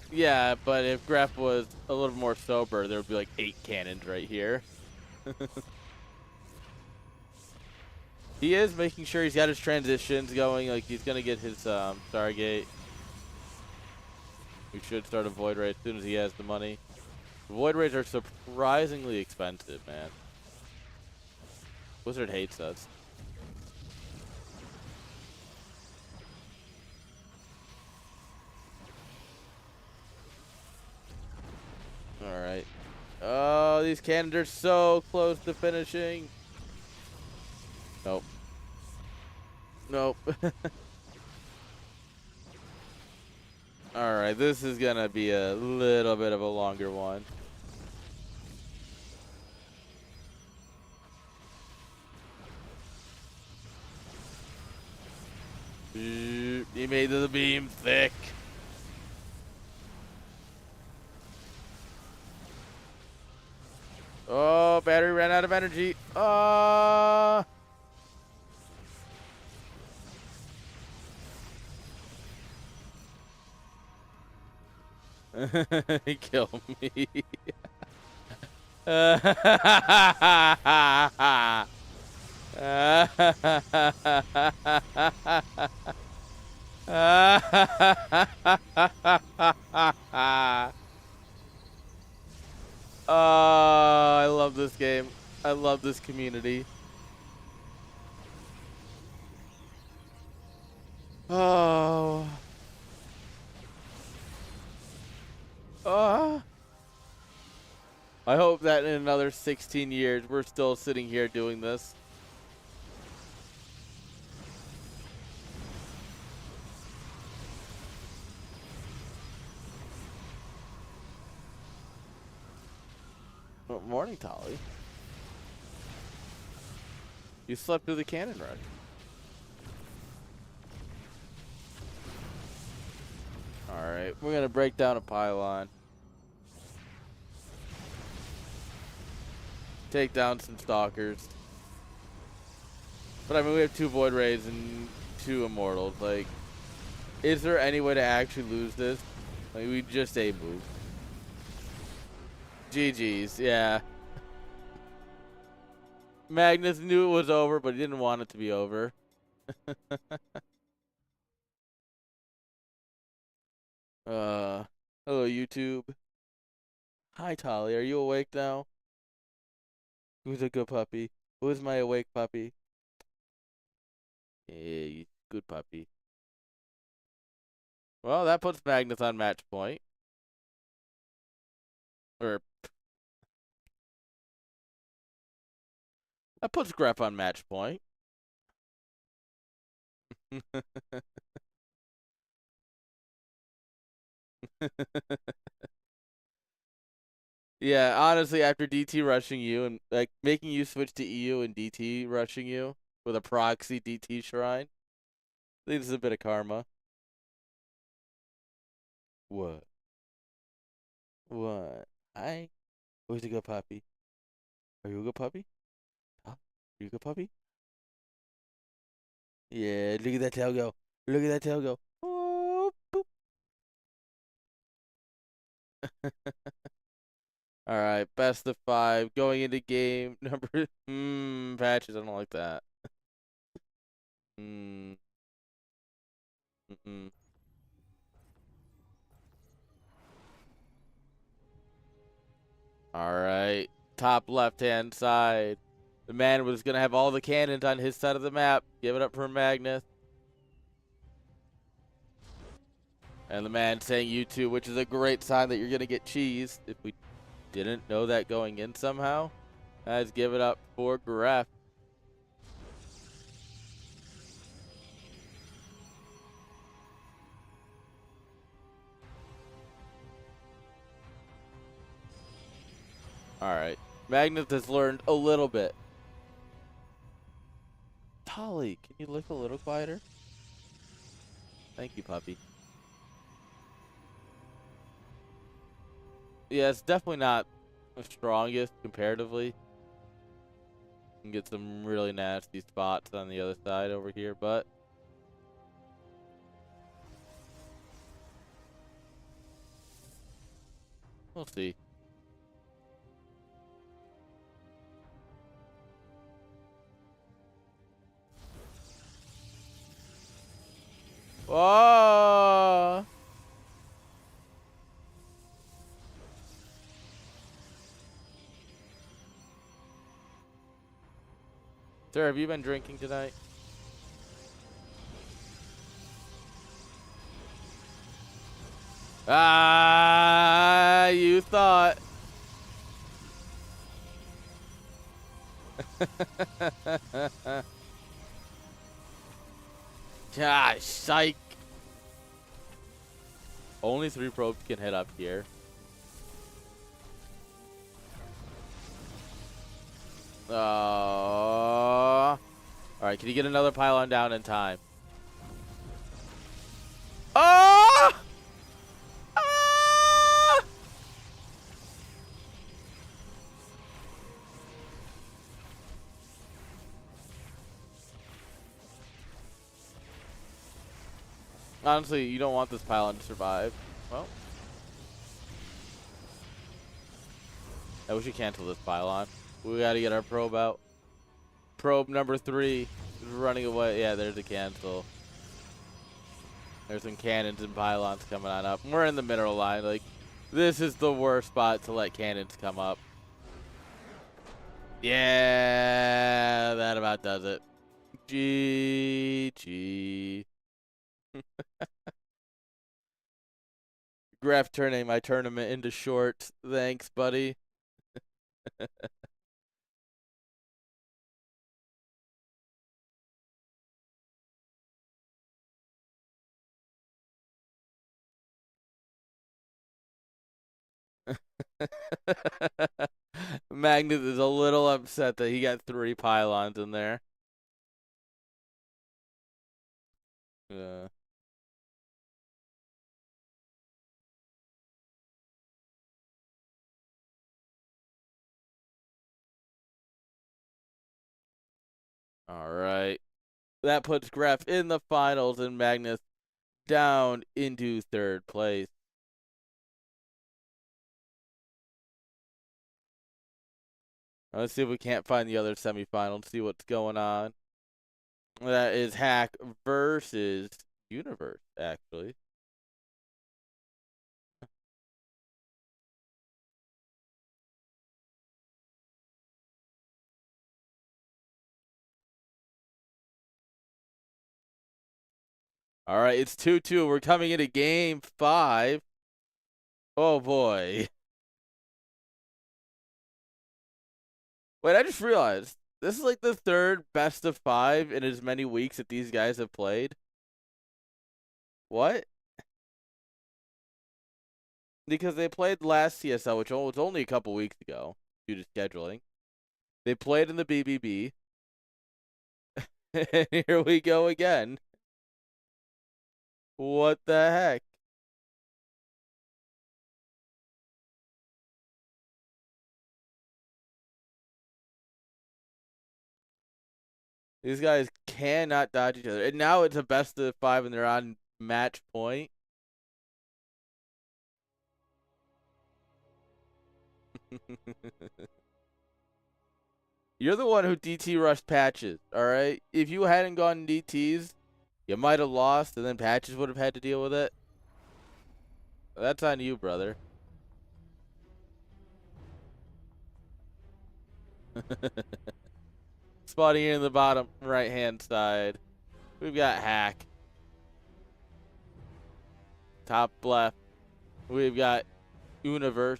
Yeah, but if Graf was a little more sober, there would be like 8 cannons right here. He is making sure he's got his transitions going, like he's gonna get his Stargate. We should start a Void Ray as soon as he has the money. Void Rays are surprisingly expensive, man. Wizard hates us. Alright. Oh, these cannons are so close to finishing. Nope. Nope. Alright, this is gonna be a little bit of a longer one. He made the beam thick. Oh, battery ran out of energy. He killed me. Oh, I love this game. I love this community. Oh. I hope that in another 16 years, we're still sitting here doing this. Oh, morning, Tolly. You slept through the cannon rush. Alright, we're gonna break down a pylon. Take down some stalkers. But I mean, we have 2 Void Rays and 2 Immortals. Like, is there any way to actually lose this? Like, we just A-move. GG's, yeah. Magnus knew it was over, but he didn't want it to be over. Hello, YouTube. Hi, Tolly. Are you awake now? Who's a good puppy? Who's my awake puppy? Hey, good puppy. Well, that puts Magnus on match point. Or that puts Grep on match point. Yeah, honestly, after DT rushing you and like making you switch to EU and DT rushing you with a proxy DT shrine, I think this is a bit of karma. What? What? Hi. Who's a good puppy? Are you a good puppy? Huh? Are you a good puppy? Yeah, look at that tail go. Look at that tail go. Oh, boop. All right, best of 5 going into game number. Patches. I don't like that. Mm. Mm-mm. All right, top left-hand side. The man was gonna have all the cannons on his side of the map. Give it up for Magnus. And the man saying U2, which is a great sign that you're going to get cheese. If we didn't know that going in somehow, let's give it up for Graf. All right. Magnus has learned a little bit. Tolly, can you look a little quieter? Thank you, puppy. Yeah, it's definitely not the strongest comparatively. You can get some really nasty spots on the other side over here, but we'll see. Oh! Sir, have you been drinking tonight? Ah, you thought. Gosh, psych. Only 3 probes can hit up here. All right, can you get another pylon down in time? Oh! Ah! Honestly, you don't want this pylon to survive. Well, I wish you cancel this pylon. We gotta get our probe out. Probe number 3 is running away. Yeah, there's a cancel. There's some cannons and pylons coming on up. We're in the mineral line. Like, this is the worst spot to let cannons come up. Yeah, that about does it. GG. Graf turning my tournament into shorts. Thanks, buddy. Magnus is a little upset that he got 3 pylons in there. Yeah. All right. That puts Graf in the finals and Magnus down into 3rd place. Let's see if we can't find the other semifinal and see what's going on. That is Hack versus Universe, actually. All right, it's 2-2. We're coming into game 5. Oh, boy. Wait, I just realized this is like the 3rd best of 5 in as many weeks that these guys have played. What? Because they played last CSL, which was only a couple weeks ago due to scheduling. They played in the BBB. And here we go again. What the heck? These guys cannot dodge each other. And now it's a best of 5 and they're on match point. You're the one who DT rushed Patches, all right? If you hadn't gone DTs, you might have lost and then Patches would have had to deal with it. That's on you, brother. Spotting in the bottom right-hand side. We've got Hack. Top left, we've got Universe.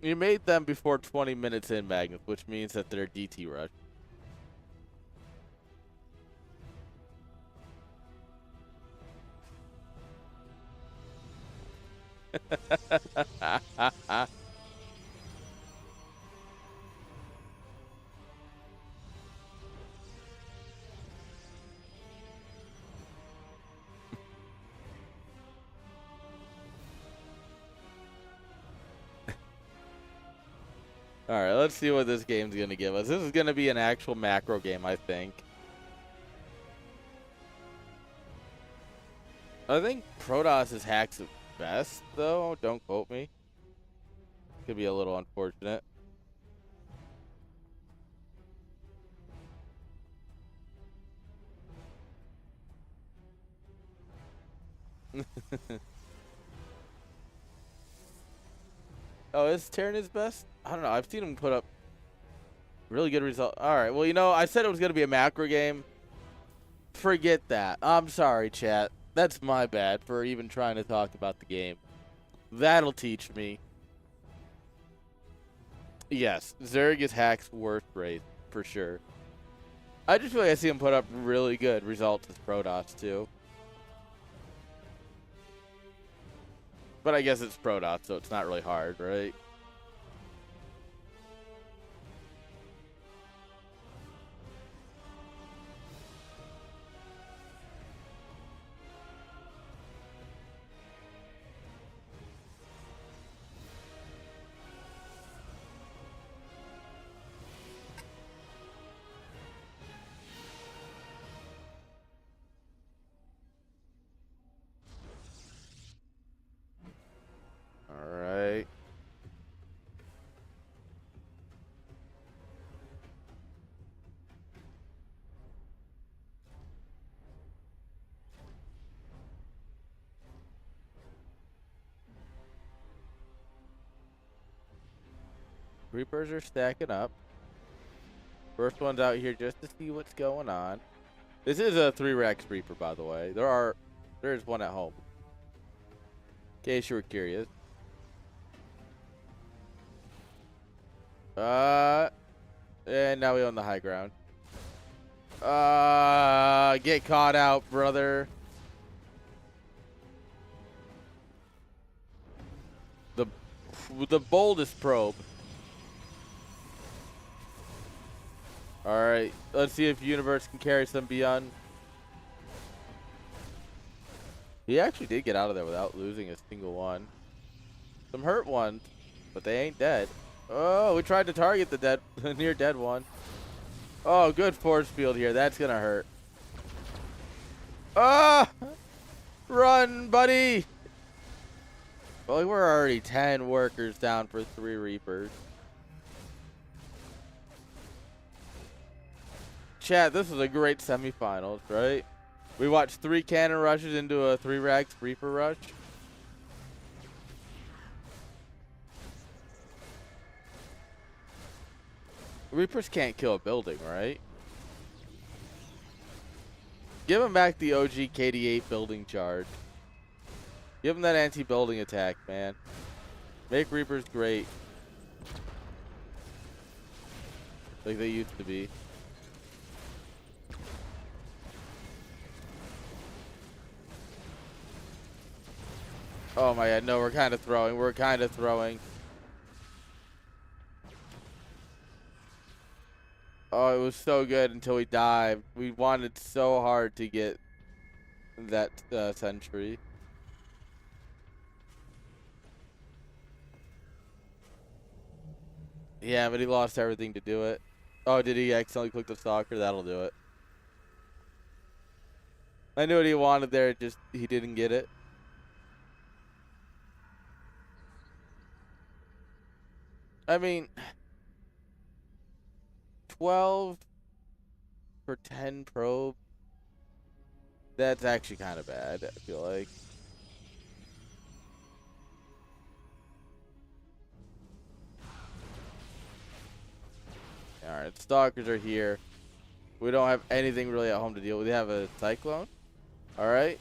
You made them before 20 minutes in, Magnus, which means that they're DT rush. All right, let's see what this game's going to give us. This is going to be an actual macro game, I think. I think Protoss is hacks at best, though. Don't quote me. Could be a little unfortunate. Oh, is Terran his best? I don't know. I've seen him put up really good results. All right. Well, you know, I said it was going to be a macro game. Forget that. I'm sorry, chat. That's my bad for even trying to talk about the game. That'll teach me. Yes, Zerg is Hack's worst race, for sure. I just feel like I see him put up really good results as Protoss, too. But I guess it's Protoss, so it's not really hard, right? Alright. Reapers are stacking up. First one's out here just to see what's going on. This is a 3-Rex Reaper, by the way. There's one at home. In case you were curious. And now we own the high ground. Get caught out, brother. The boldest probe. Alright, let's see if Universe can carry some beyond. He actually did get out of there without losing a single one. Some hurt ones, but they ain't dead. Oh, we tried to target the near dead one. Oh, good force field here. That's gonna hurt. Ah! Run, buddy! Well, we're already 10 workers down for 3 Reapers. Chat, this is a great semifinals, right? We watched 3 cannon rushes into a 3-Rex Reaper rush. Reapers can't kill a building, right? Give him back the OG KD8 building charge. Give him that anti-building attack, man. Make Reapers great. Like they used to be. Oh my god, no, we're kind of throwing. Oh, it was so good until we dived. We wanted so hard to get that sentry. Yeah, but he lost everything to do it. Oh, did he accidentally click the stalker? That'll do it. I knew what he wanted there, just he didn't get it. I mean, 12 for 10 probe. That's actually kind of bad, I feel like. Alright, stalkers are here. We don't have anything really at home to deal with. We have a Cyclone. All right.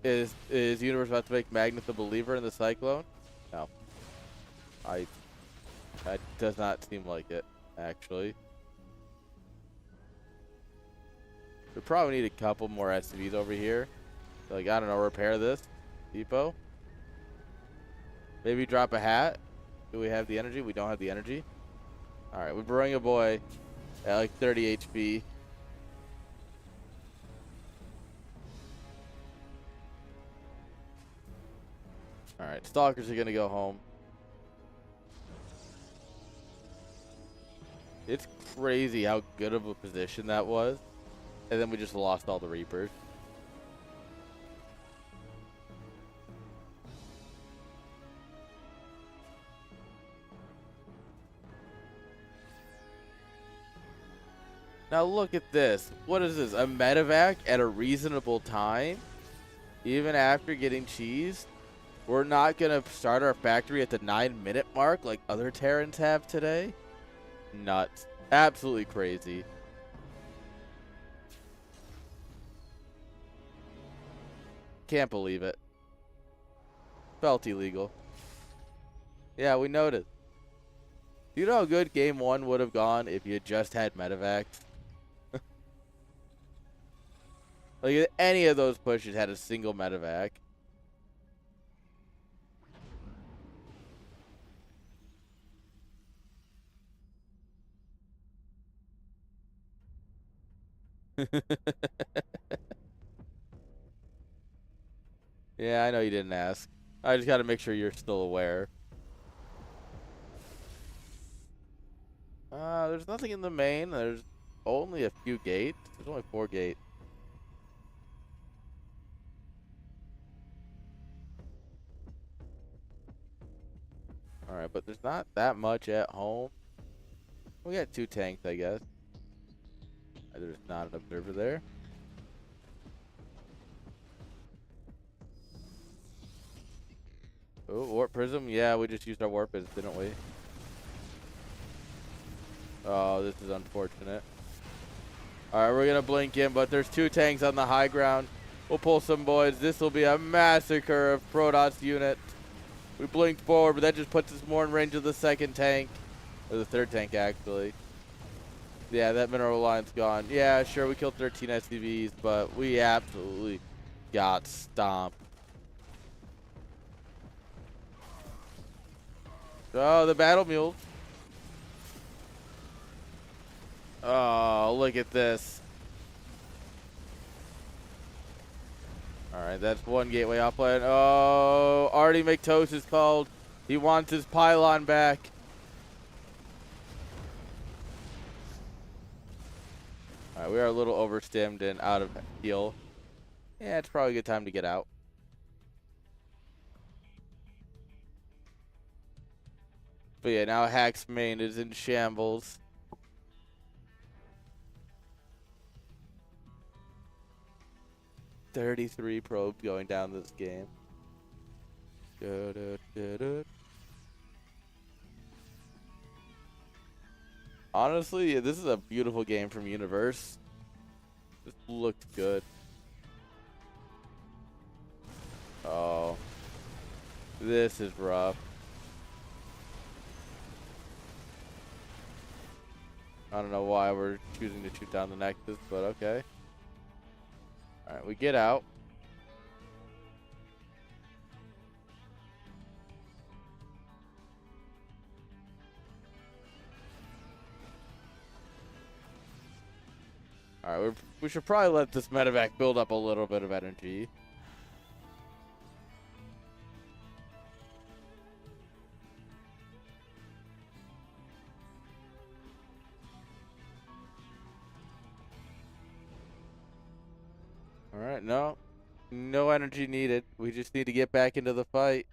Is Universe about to make Magnus a believer in the Cyclone? No. That does not seem like it, actually. We probably need a couple more SCVs over here. Like, I don't know, repair this depot. Maybe drop a hat. Do we have the energy? We don't have the energy. All right, we bring a boy at like 30 HP. All right, Stalkers are gonna go home. It's crazy how good of a position that was. And then we just lost all the Reapers. Now look at this. What is this? A medevac at a reasonable time? Even after getting cheesed? We're not going to start our factory at the 9-minute mark like other Terrans have today? Nuts. Absolutely crazy. Can't believe it. Felt illegal. Yeah, we noticed. Do you know how good game 1 would have gone if you just had medevacs? Like, if any of those pushes had a single medevac. Yeah, I know you didn't ask. I just got to make sure you're still aware. There's nothing in the main. There's only a few gates. There's only 4 gates. Alright, but there's not that much at home. We got 2 tanks, I guess. There's not an observer there. Oh, warp prism. Yeah, we just used our warp prism, didn't we? Oh, this is unfortunate. Alright, we're going to blink in, but there's 2 tanks on the high ground. We'll pull some boys. This will be a massacre of Protoss units. We blinked forward, but that just puts us more in range of the 2nd tank. Or the 3rd tank, actually. Yeah, that mineral line's gone. Yeah, sure, we killed 13 SCVs, but we absolutely got stomped. Oh, the battle mules. Oh, look at this. Alright, that's 1 gateway offline. Oh, Artie McToast is called. He wants his pylon back. Alright, we are a little overstimmed and out of heal. Yeah, it's probably a good time to get out. But yeah, now Hack's main is in shambles. "33 probes going down this game." Honestly, yeah, this is a beautiful game from Universe. This looked good. Oh. This is rough. I don't know why we're choosing to shoot down the Nexus, but okay. Alright, we get out. Alright, we should probably let this medevac build up a little bit of energy. Alright, no. No energy needed. We just need to get back into the fight.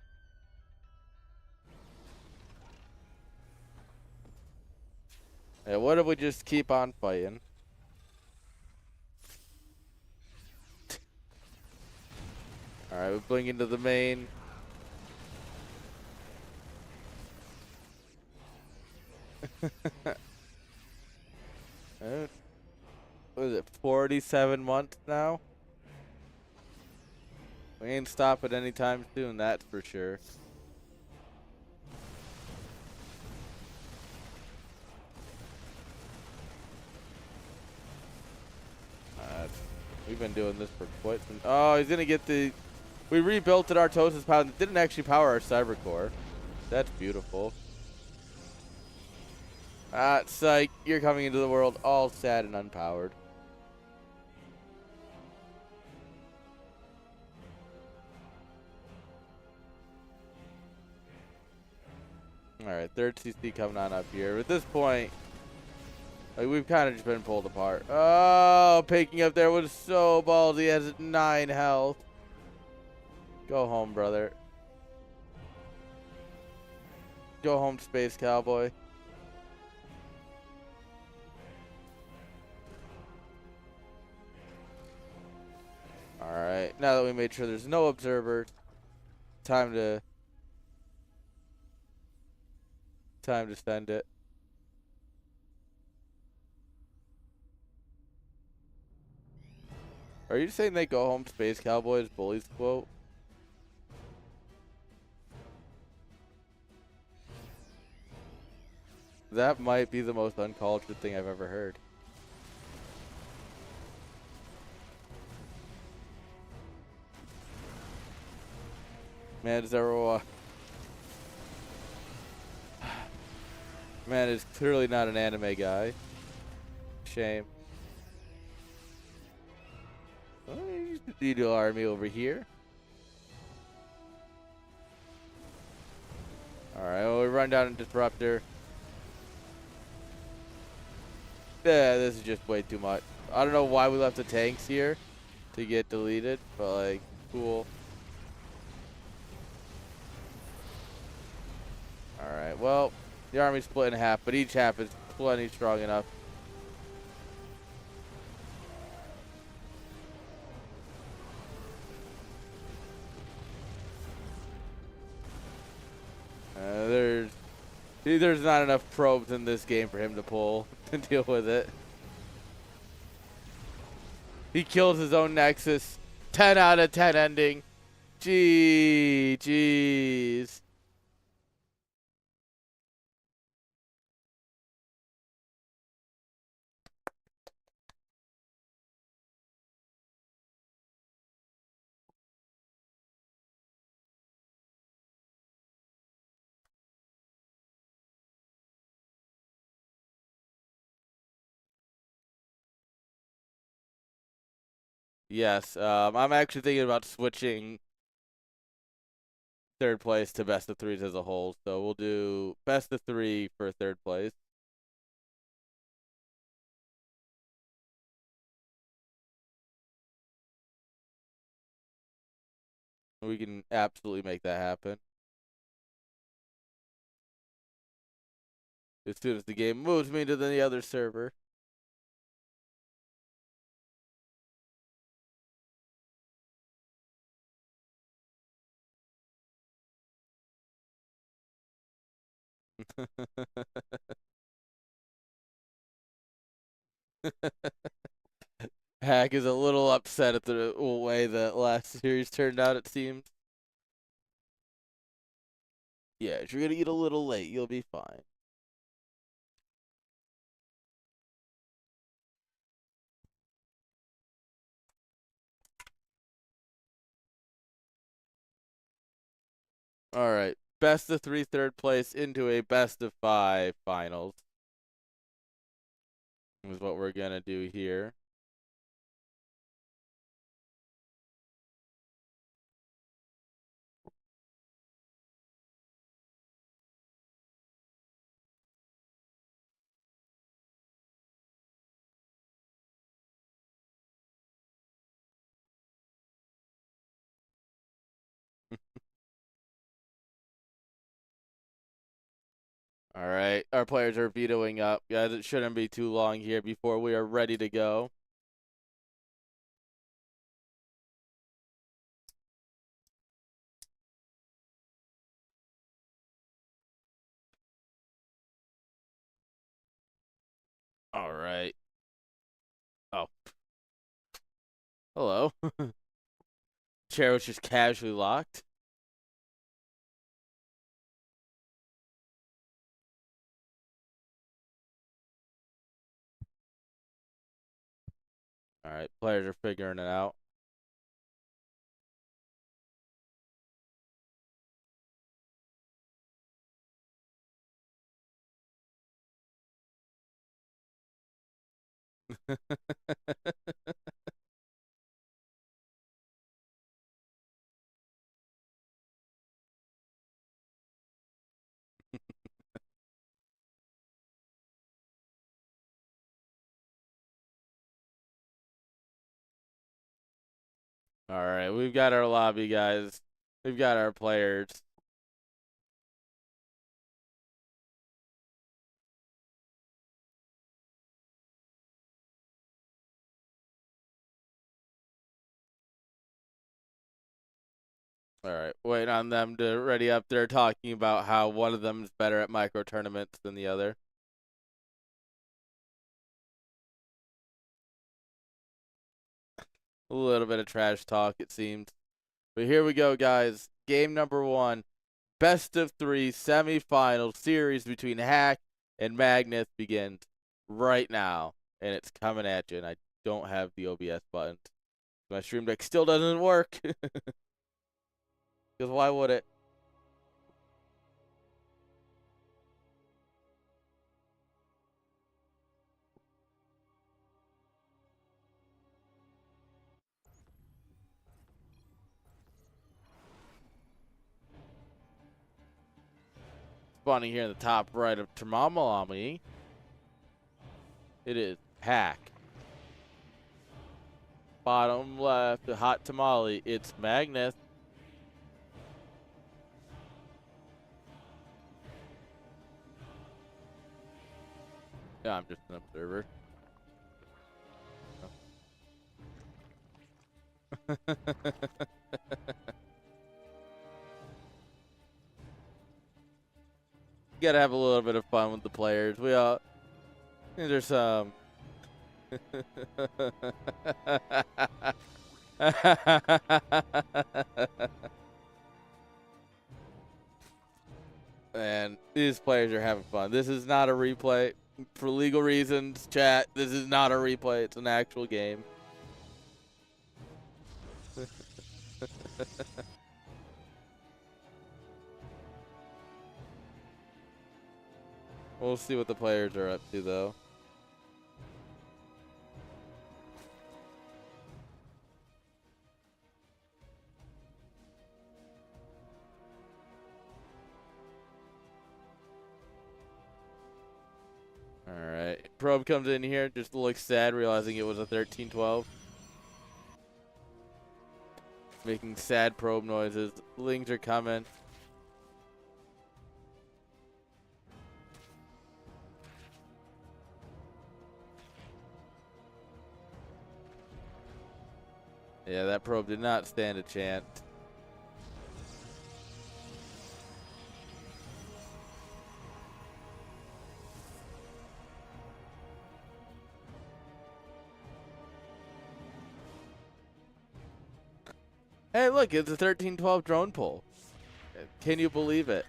Yeah, what if we just keep on fighting? Alright, we blink into the main. what is it, 47 months now? We ain't stopping anytime soon, that's for sure. We've been doing this for quite some. Oh, he's gonna get the. We rebuilt it, our Tosis Pound. It didn't actually power our Cyber Core. That's beautiful. Ah, psych. You're coming into the world all sad and unpowered. Alright, third CC coming on up here. At this point, like, we've kind of just been pulled apart. Oh, picking up there was so ballsy. He has 9 health. Go home, brother. Go home, Space Cowboy. Alright, now that we made sure there's no observer, time to send it. Are you saying they go home, Space Cowboys bullies quote? That might be the most uncultured thing I've ever heard. Man, Man is clearly not an anime guy. Shame. Oh, you need an army over here. Alright, well, we run down a disruptor. Yeah, this is just way too much. I don't know why we left the tanks here to get deleted, but like, cool. Alright, well, the army's split in half, but each half is plenty strong enough. There's not enough probes in this game for him to pull to deal with it. He kills his own Nexus. 10 out of 10 ending. Jeez. Yes, I'm actually thinking about switching third place to best of threes as a whole. So we'll do best of 3 for third place. We can absolutely make that happen. As soon as the game moves me to the other server. Hack is a little upset at the way that last series turned out, it seems. Yeah, you're gonna eat a little late. You'll be fine. All right. Best of 3 third place into a best of 5 finals is what we're going to do here. All right. Our players are vetoing up. Guys, it shouldn't be too long here before we are ready to go. All right. Oh. Hello. Chair was just casually locked. Alright, players are figuring it out. Alright, we've got our lobby, guys. We've got our players. Alright, waiting on them to ready up. They're talking about how one of them is better at micro tournaments than the other. A little bit of trash talk, it seems. But here we go, guys. Game number 1. Best of 3 semifinal series between Hack and Magnus begins right now. And it's coming at you. And I don't have the OBS buttons. My stream deck still doesn't work. Because why would it? Spawning here in the top right of Termamalami. It is Hack. Bottom left, the hot tamale. It's Magnus. Yeah, I'm just an observer. You gotta have a little bit of fun with the players. We all there's some and these players are having fun. This is not a replay for legal reasons, chat. This is not a replay. It's an actual game. We'll see what the players are up to, though. All right. Probe comes in here, just looks sad, realizing it was a 13-12. Making sad probe noises. Lings are coming. Yeah, that probe did not stand a chance. Hey, look, it's a 13-12 drone pull. Can you believe it?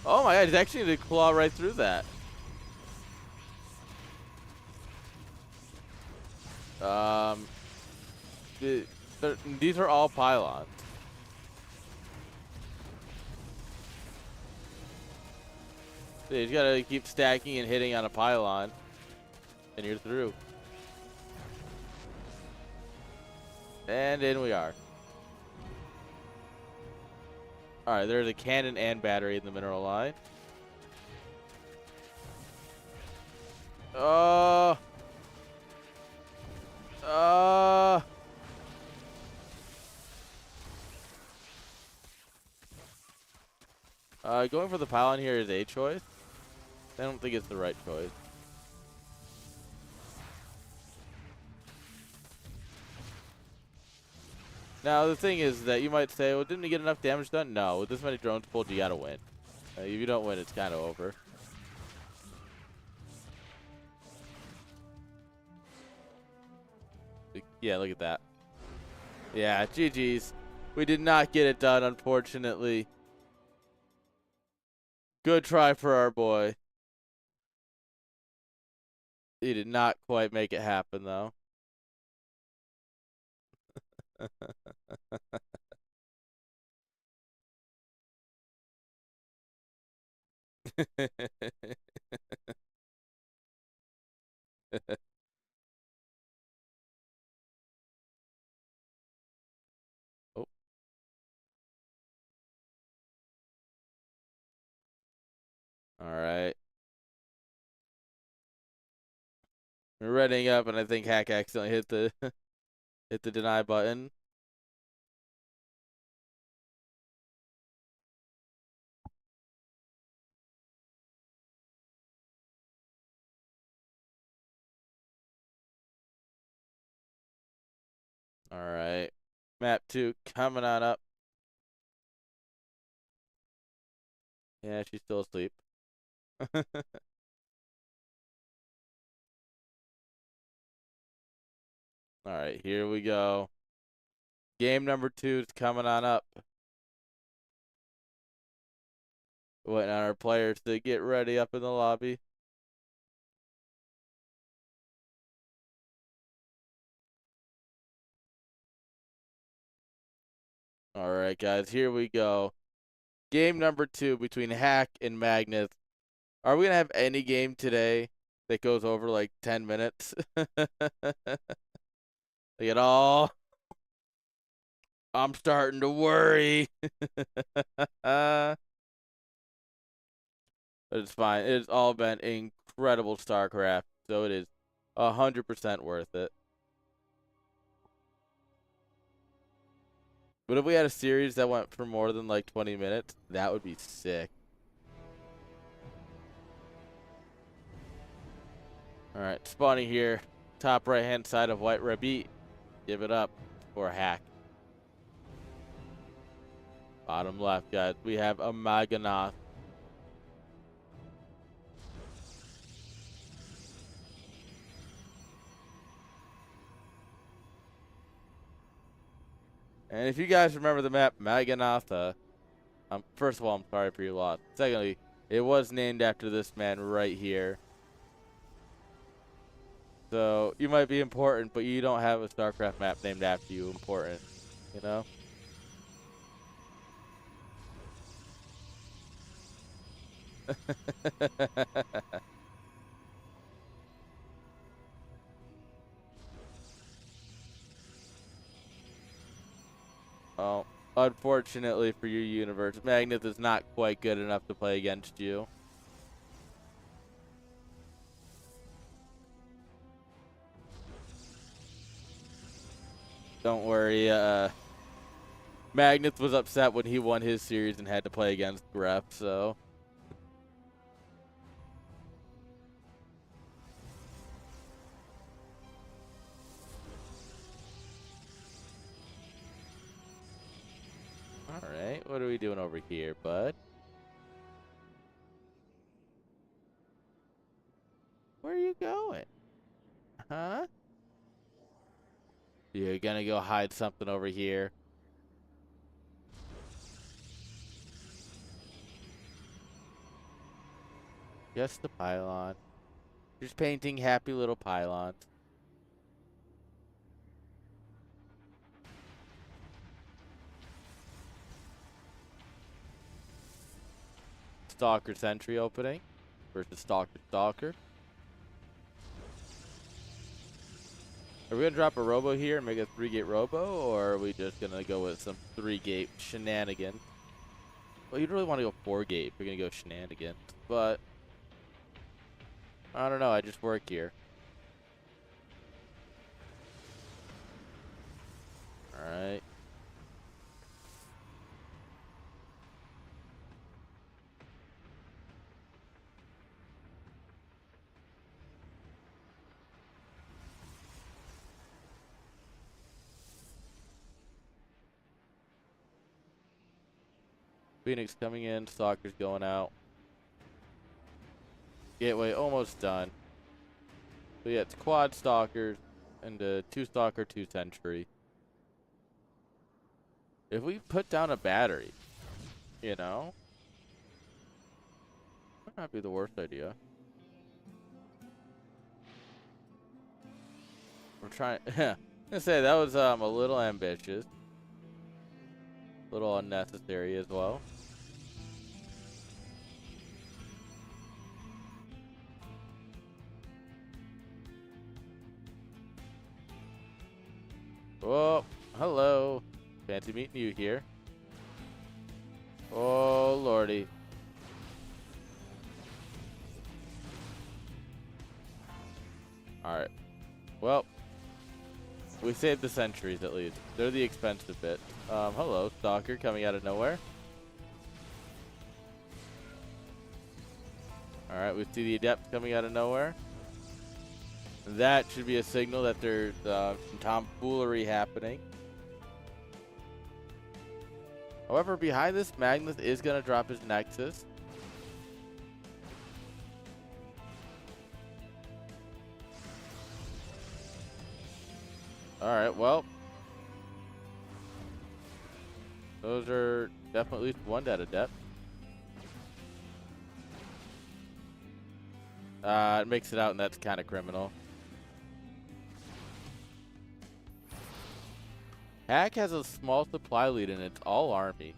Oh my god, he's actually going to claw right through that. These are all pylons. So you just gotta keep stacking and hitting on a pylon, and you're through. And in we are. Alright, there's a cannon and battery in the mineral line. Going for the pylon here is a choice. I don't think it's the right choice. Now, the thing is that you might say, well, didn't he get enough damage done? No, with this many drones pulled, you gotta win. If you don't win, it's kind of over. Yeah, look at that. Yeah, GG's. We did not get it done, unfortunately. Good try for our boy. He did not quite make it happen, though. Oh, all right. We're readying up, and I think Hack accidentally hit the hit the deny button. All right. Map 2 coming on up. Yeah, she's still asleep. All right, here we go. Game number 2 is coming on up. Waiting on our players to get ready up in the lobby. All right, guys, here we go. Game number 2 between Hack and Magnus. Are we going to have any game today that goes over like 10 minutes? Like at all? I'm starting to worry. But it's fine. It's all been incredible StarCraft, so it is 100% worth it. But if we had a series that went for more than like 20 minutes, that would be sick. All right, spawning here, top right-hand side of White Rabbit. Give it up for Hack. Bottom left, guys, we have a Maganath. And if you guys remember the map Maganath, first of all, I'm sorry for your loss. Secondly, it was named after this man right here. So you might be important, but you don't have a StarCraft map named after you important, you know? Oh, unfortunately for your universe, Magnus is not quite good enough to play against you. Don't worry, Magnus was upset when he won his series and had to play against Gref, so. Alright, what are we doing over here, bud? Where are you going? Huh? You're gonna go hide something over here. Just the pylon. Just painting happy little pylons. Stalker sentry opening versus Stalker Stalker. Are we gonna drop a robo here and make a 3-gate robo, or are we just gonna go with some 3-gate shenanigans? Well, you'd really want to go 4-gate if you're gonna go shenanigans, but I don't know. I just work here. All right. Phoenix coming in. Stalker's going out. Gateway almost done. So yeah, it's quad Stalkers and 2 Stalker, 2 Sentry. If we put down a battery, you know, might not be the worst idea. We're trying. I'm gonna say that was a little ambitious, a little unnecessary as well. Oh, hello. Fancy meeting you here. Oh, lordy. Alright. Well, we saved the sentries at least. They're the expensive bit. Hello, Stalker coming out of nowhere. Alright, we see the Adept coming out of nowhere. That should be a signal that there's some tomfoolery happening. However, behind this, Magnus is going to drop his Nexus. Alright, well. Those are definitely at least one dead Adept. It makes it out, and that's kind of criminal. Hack has a small supply lead, and it's all army.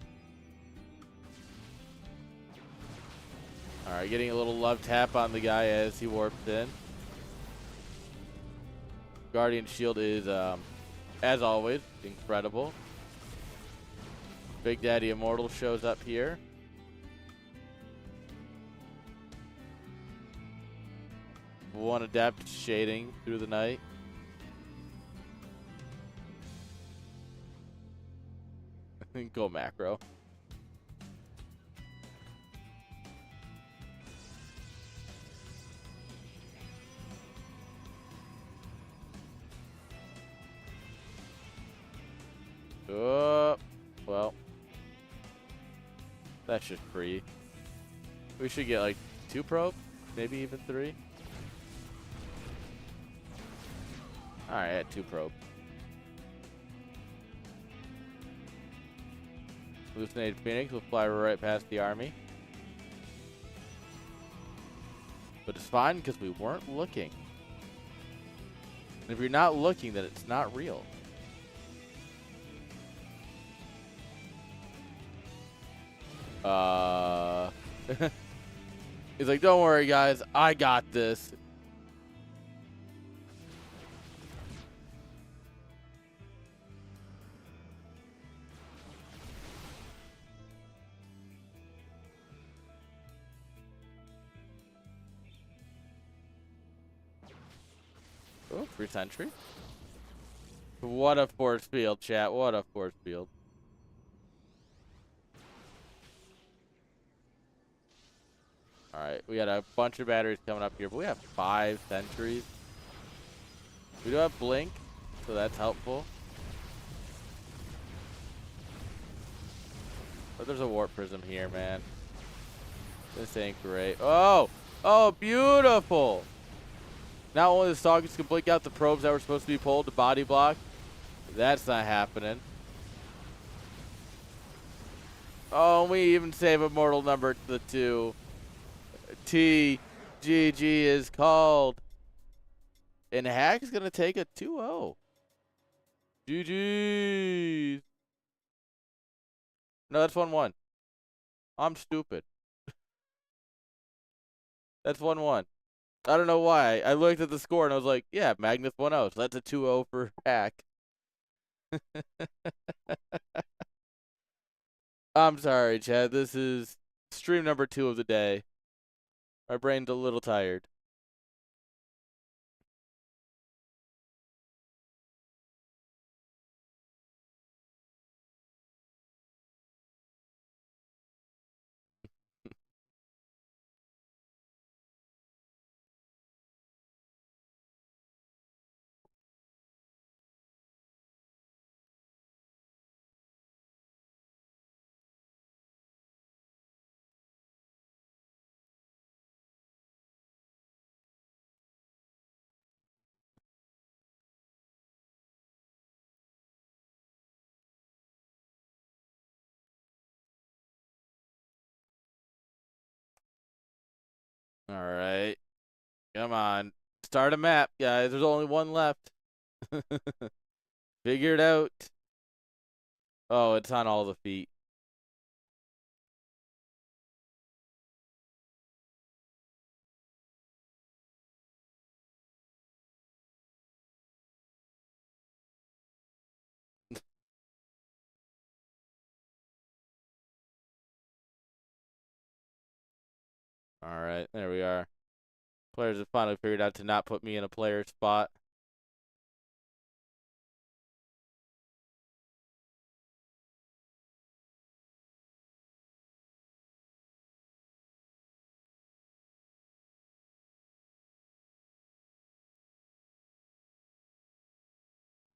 Alright, getting a little love tap on the guy as he warps in. Guardian Shield is, as always, incredible. Big Daddy Immortal shows up here. One Adept shading through the night. Go macro. Well. That's just free. We should get like 2 probes, maybe even 3. Alright, I had 2 probes. Hallucinated Phoenix will fly right past the army. But it's fine because we weren't looking. And if you're not looking, then it's not real. He's like, don't worry, guys. I got this. Oh, free sentry. What a force field, chat. What a force field. Alright, we got a bunch of batteries coming up here, but we have 5 sentries. We do have blink, so that's helpful. But there's a warp prism here, man. This ain't great. Oh! Oh, beautiful! Not only the stalkers can blink out the probes that were supposed to be pulled to body block. That's not happening. Oh, we even save Immortal number to the 2. TGG is called. And Hack is going to take a 2-0. GG. No, that's 1-1. I'm stupid. That's 1-1. I don't know why. I looked at the score and I was like, yeah, Magnus 1-0. So that's a 2-0 for Hack. I'm sorry, Chad. This is stream number 2 of the day. My brain's a little tired. Alright. Come on. Start a map, guys. There's only one left. Figure it out. Oh, it's on all the feet. Alright, there we are. Players have finally figured out to not put me in a player spot.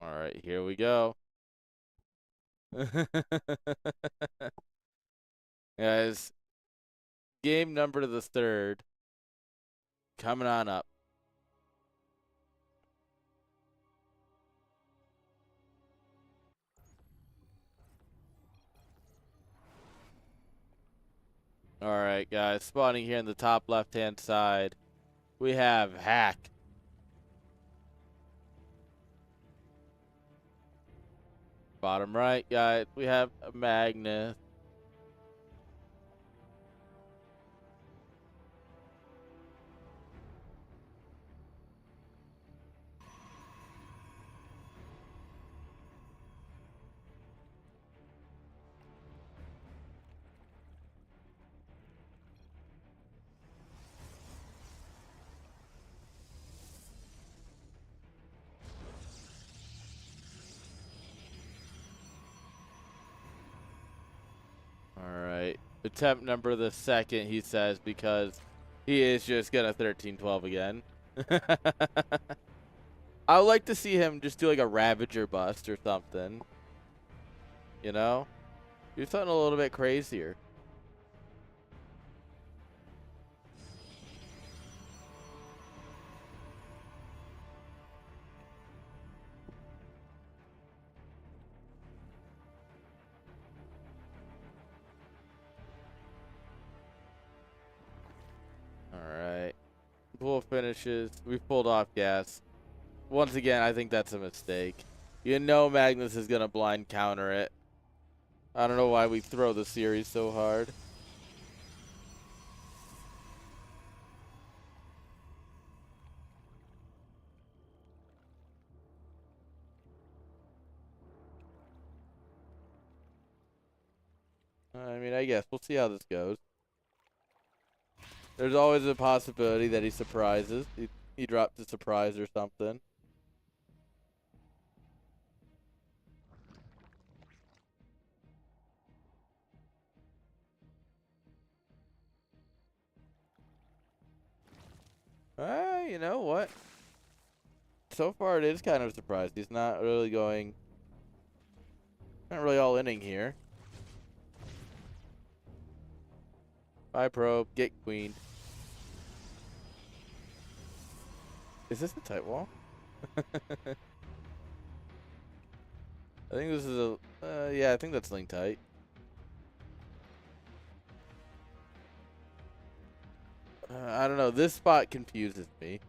Alright, here we go. Guys, game number the third coming on up. Alright, guys, spawning here in the top left-hand side, we have Hack. Bottom right, guys, we have Magnus. Alright. Attempt number the second, he says, because he is just gonna 13-12 again. I would like to see him just do like a Ravager bust or something. You know? Do something a little bit crazier. Alright. Pool finishes. We pulled off gas. Once again, I think that's a mistake. You know Magnus is going to blind counter it. I don't know why we throw the series so hard. I mean, I guess we'll see how this goes. There's always a possibility that he surprises. He drops a surprise or something. You know what? So far, it is kind of a surprise. He's not really going... Not really all inning here. Bye, probe. Get queen. Is this a tight wall? I think this is a... yeah, I think that's link tight. I don't know. This spot confuses me.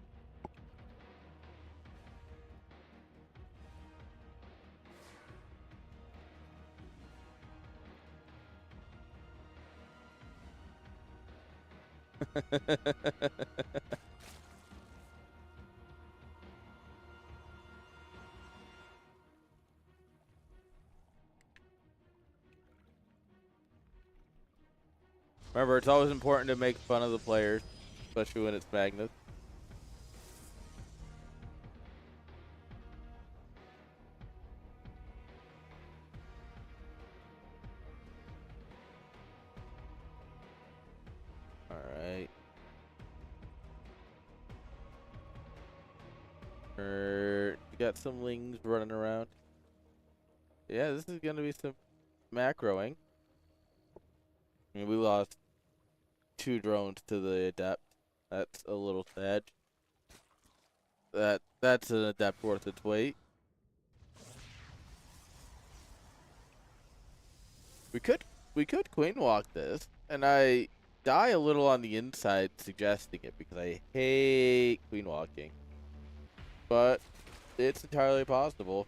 Remember, it's always important to make fun of the players, especially when it's Magnus. Alright. We got some lings running around. Yeah, this is going to be some macroing. I mean, we lost 2 drones to the adept. That's a little sad. That's an adept worth its weight. We could queen walk this, and I die a little on the inside suggesting it because I hate queen walking. But it's entirely possible.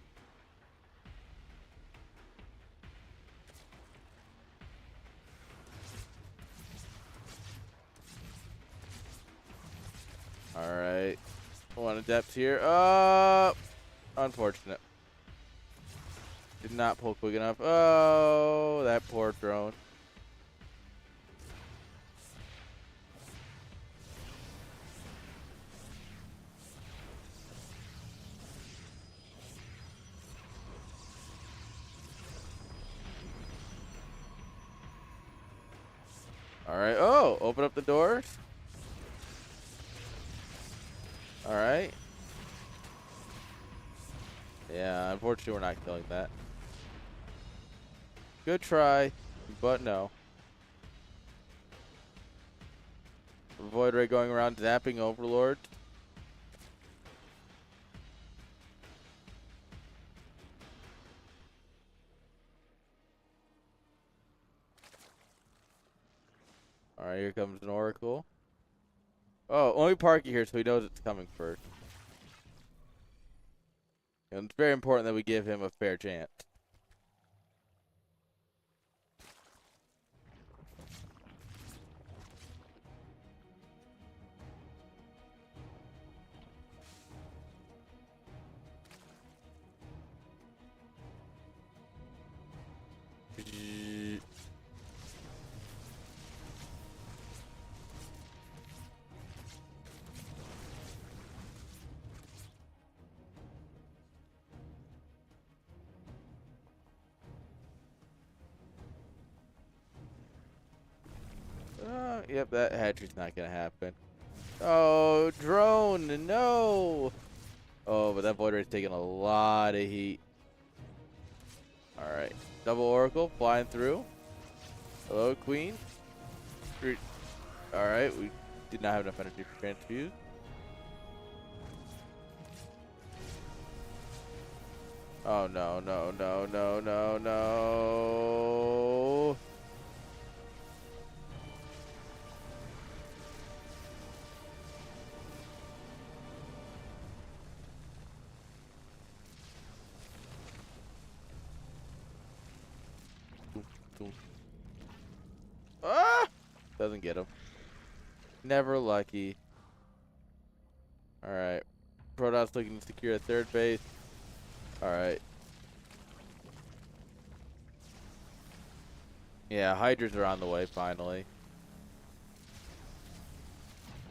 Alright. One adept here. Unfortunate. Did not pull quick enough. Oh, that poor drone. Alright. Oh, open up the doors. Alright. Yeah, unfortunately we're not killing that. Good try, but no. Void Ray going around zapping Overlord. Alright, here comes an Oracle. Oh, only Parky here so he knows it's coming first. And it's very important that we give him a fair chance. Yep, that hatchery's not gonna happen. Oh, drone, no! Oh, but that Void Ray's taking a lot of heat. Alright, double Oracle flying through. Hello, Queen. Alright, we did not have enough energy for transfuse. Oh, no, no, no, no, no, no. Ah! Doesn't get him. Never lucky. Alright. Protoss looking to secure a third base. Alright. Yeah, Hydras are on the way finally.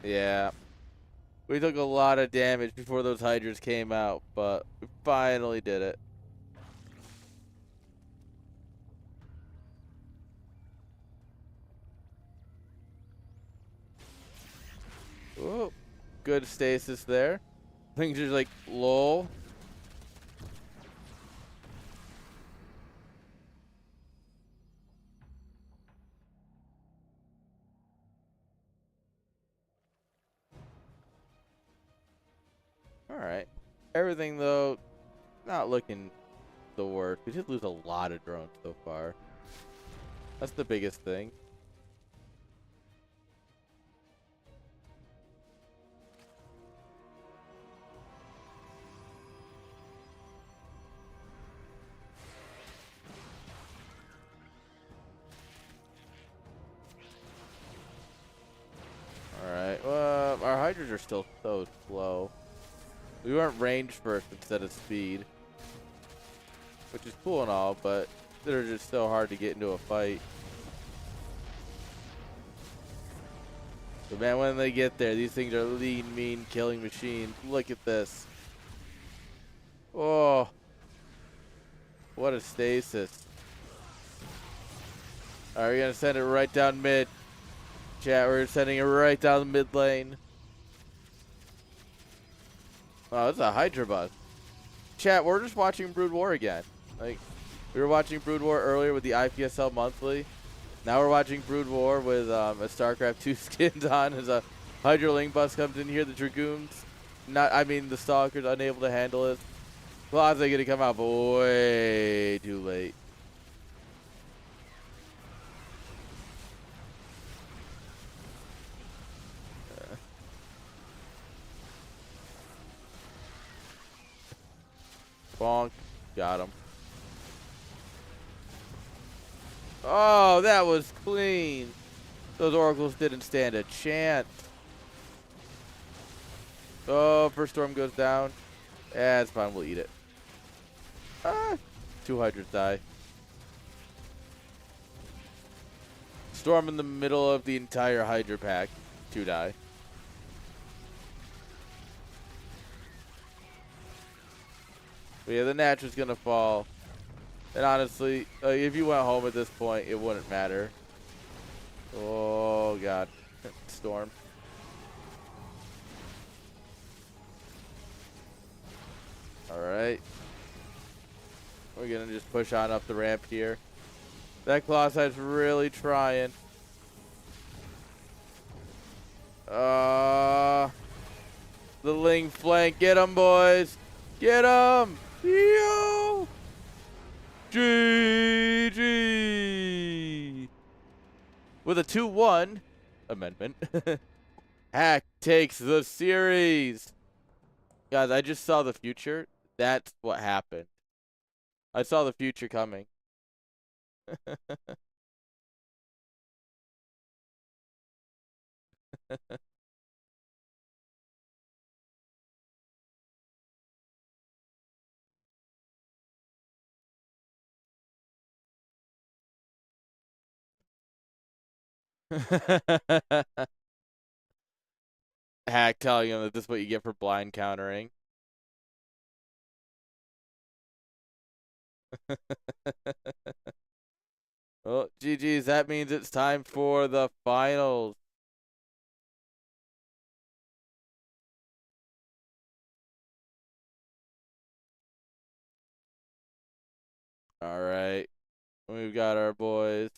Yeah. We took a lot of damage before those Hydras came out, but we finally did it. Ooh, good stasis there. Things are like, lol. Alright. Everything, though, not looking the worst. We did lose a lot of drones so far. That's the biggest thing. Alright, well, our Hydras are still so slow. We weren't range first instead of speed. Which is cool and all, but they're just so hard to get into a fight. But man, when they get there, these things are lean, mean, killing machines. Look at this. Oh. What a stasis. Alright, we're going to send it right down mid. Chat, we're sending it right down the mid lane. Oh, that's a Hydra bus. Chat, we're just watching Brood War again. Like, we were watching Brood War earlier with the IPSL monthly. Now we're watching Brood War with a StarCraft 2 skins on as a Hydra Link bus comes in here. The Dragoons, the Stalkers unable to handle it. Plaza gonna come out, but way too late. Bonk. Got him. Oh, that was clean. Those oracles didn't stand a chance. Oh, first storm goes down. Yeah, it's fine. We'll eat it. Ah, 2 hydras die. Storm in the middle of the entire hydra pack. 2 die. But yeah, the Natural's gonna fall. And honestly, if you went home at this point, it wouldn't matter. Oh, God. Storm. Alright. We're going to just push on up the ramp here. That Colosse's really trying. The Ling flank. Get him, boys. Get him. Yo. GG. With a 2-1 amendment. Hack takes the series. Guys, I just saw the future. That's what happened. I saw the future coming. Hack telling him that this is what you get for blind countering. Oh, GG's. That means it's time for the finals. All right. We've got our boys.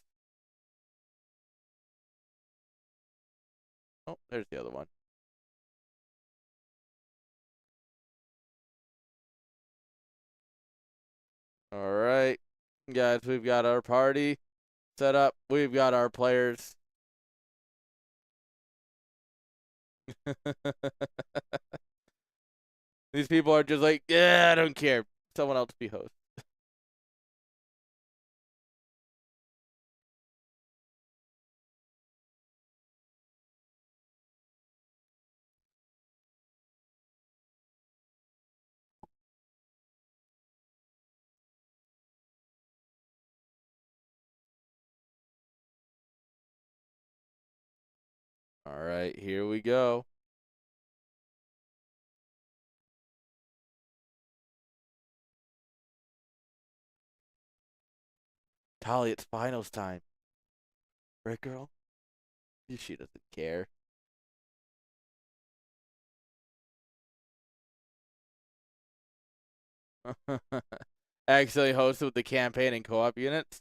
Oh, there's the other one. All right. Guys, we've got our party set up. We've got our players. These people are just like, yeah, I don't care. Someone else be host. All right, here we go. Tali, it's finals time. Right, girl? She doesn't care. Actually hosted with the campaign and co-op units.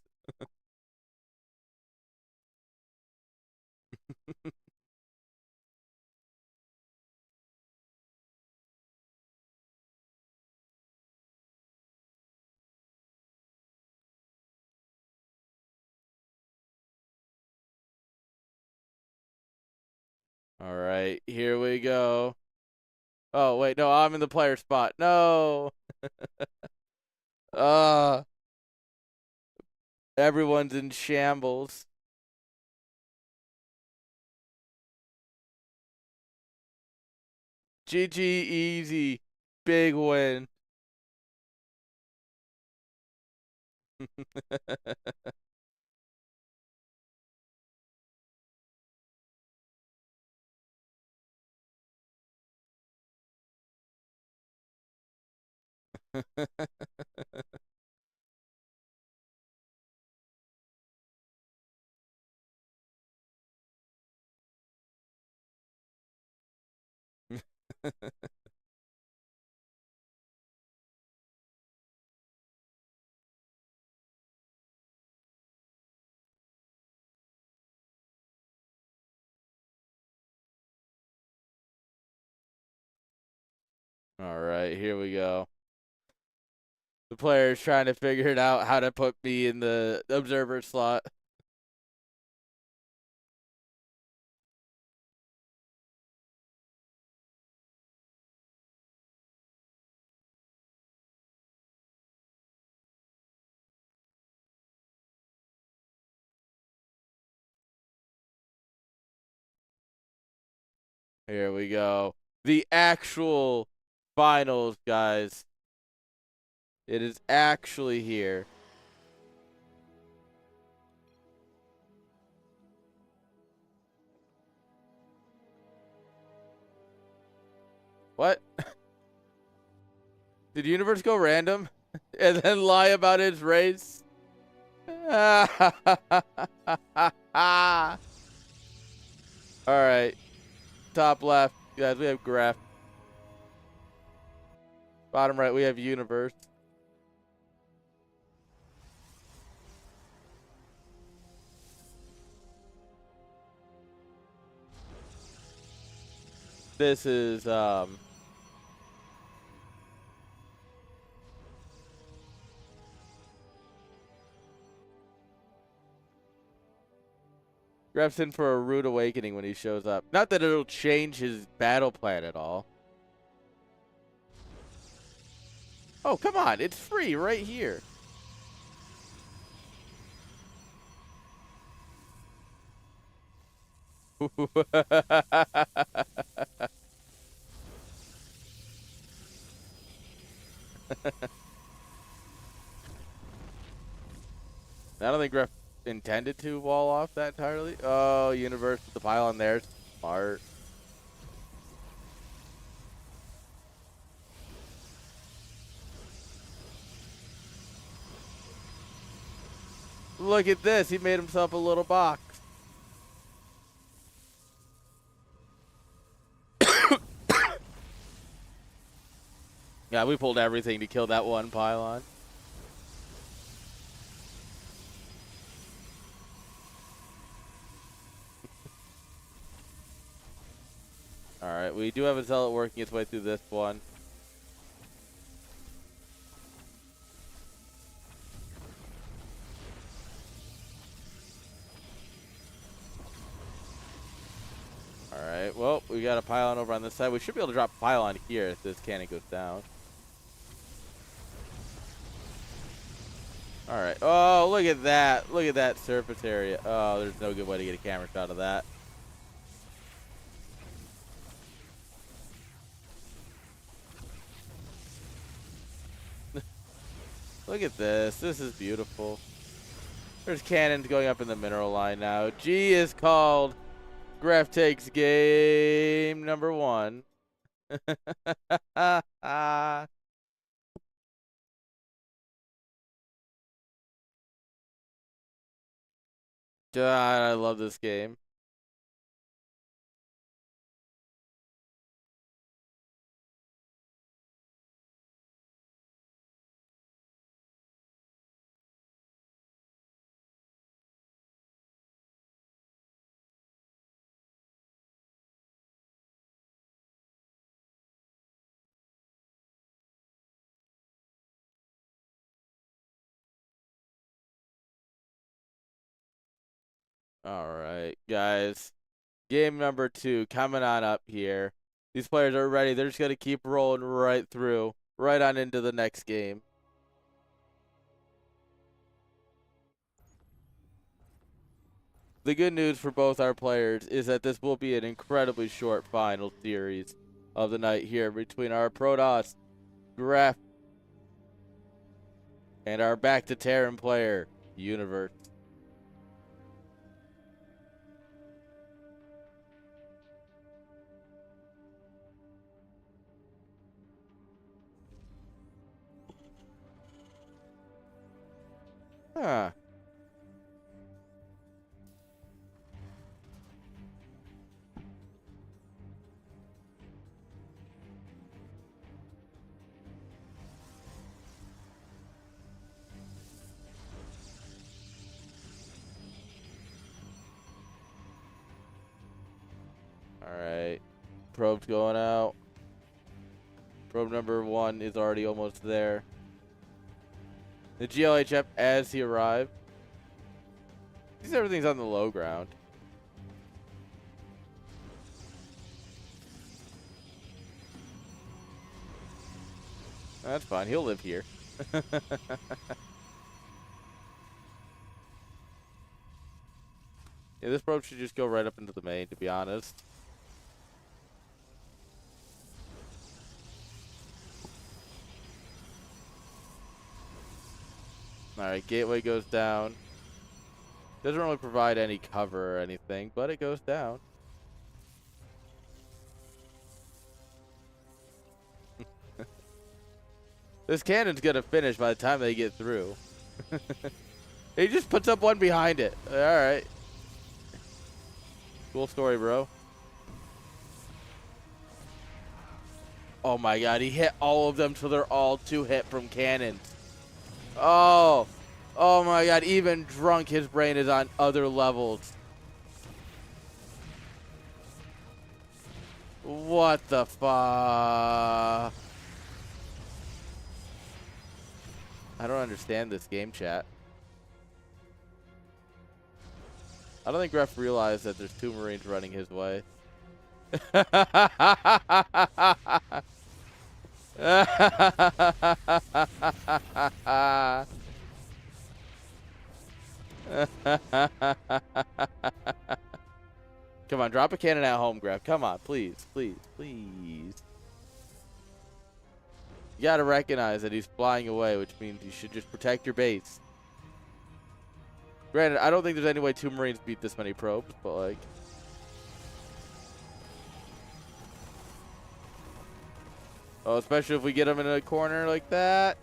All right, here we go. Oh, wait, no, I'm in the player spot. No. Everyone's in shambles. GG easy. Big win. All right, here we go. The player's trying to figure it out how to put me in the observer slot. Here we go. The actual finals, guys. It is actually here. What? Did Universe go random and then lie about his race? Alright. Top left, guys, we have Graph. Bottom right, we have Universe. This is Graph's in for a rude awakening when he shows up. Not that it'll change his battle plan at all. Oh, come on. It's free right here. I don't think Graph intended to wall off that entirely. Oh, Universe with the pylon there. Smart. Look at this. He made himself a little box. Yeah, we pulled everything to kill that one pylon. Alright, we do have a zealot working its way through this one. Alright, well, we got a pylon over on this side. We should be able to drop a pylon here if this cannon goes down. Alright. Oh, look at that. Look at that surface area. Oh, there's no good way to get a camera shot of that. Look at this. This is beautiful. There's cannons going up in the mineral line now. G is called. Graph takes game number 1. God, I love this game. All right, guys. Game number 2 coming on up here. These players are ready. They're just going to keep rolling right through, right on into the next game. The good news for both our players is that this will be an incredibly short final series of the night here between our Protoss, Graph, and our back to Terran player, Universe. Huh. Alright. Probe's going out. Probe number 1 is already almost there. The GLHF as he arrived. Sees everything's on the low ground. That's fine. He'll live here. Yeah, this probe should just go right up into the main, to be honest. Alright, gateway goes down. Doesn't really provide any cover or anything, but it goes down. This cannon's gonna finish by the time they get through. He just puts up one behind it. Alright. Cool story, bro. Oh my god, he hit all of them so they're all 2-hit from cannons. Oh. Oh my god, even drunk, his brain is on other levels. What the fuck? I don't understand this game chat. I don't think Ref realized that there's 2 Marines running his way. Come on, drop a cannon at home, Graf. Come on, please, please, please. You gotta recognize that he's flying away, which means you should just protect your base. Granted, I don't think there's any way 2 Marines beat this many probes, but like... Oh, especially if we get them in a corner like that.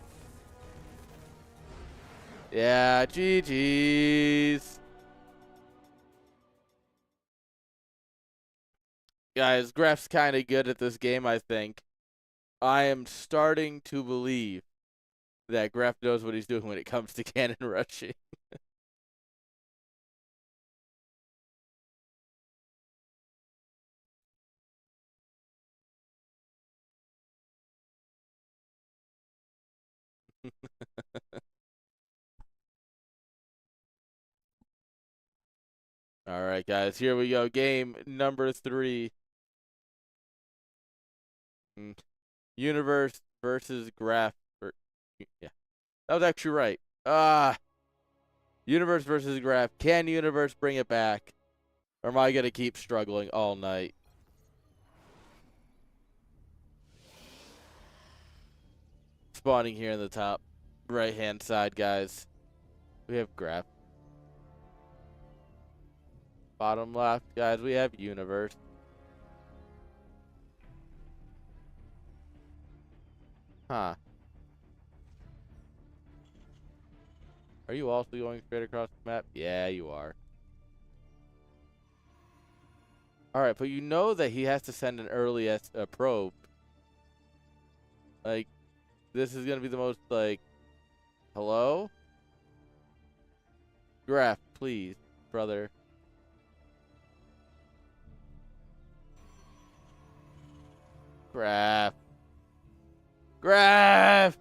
Yeah, GG's. Guys, Graf's kind of good at this game, I think. I am starting to believe that Graf knows what he's doing when it comes to cannon rushing. All right, guys, here we go. Game number 3. Universe versus Graf. Yeah, that was actually right. Universe versus Graf. Can Universe bring it back? Or am I going to keep struggling all night? Spawning here in the top right-hand side, guys. We have Graf. Bottom left, guys, we have Universe. Huh. Are you also going straight across the map? Yeah, you are. Alright, but you know that he has to send an early probe. Like, this is going to be the most, like... Hello? Graf, please, brother. Graf. Graf!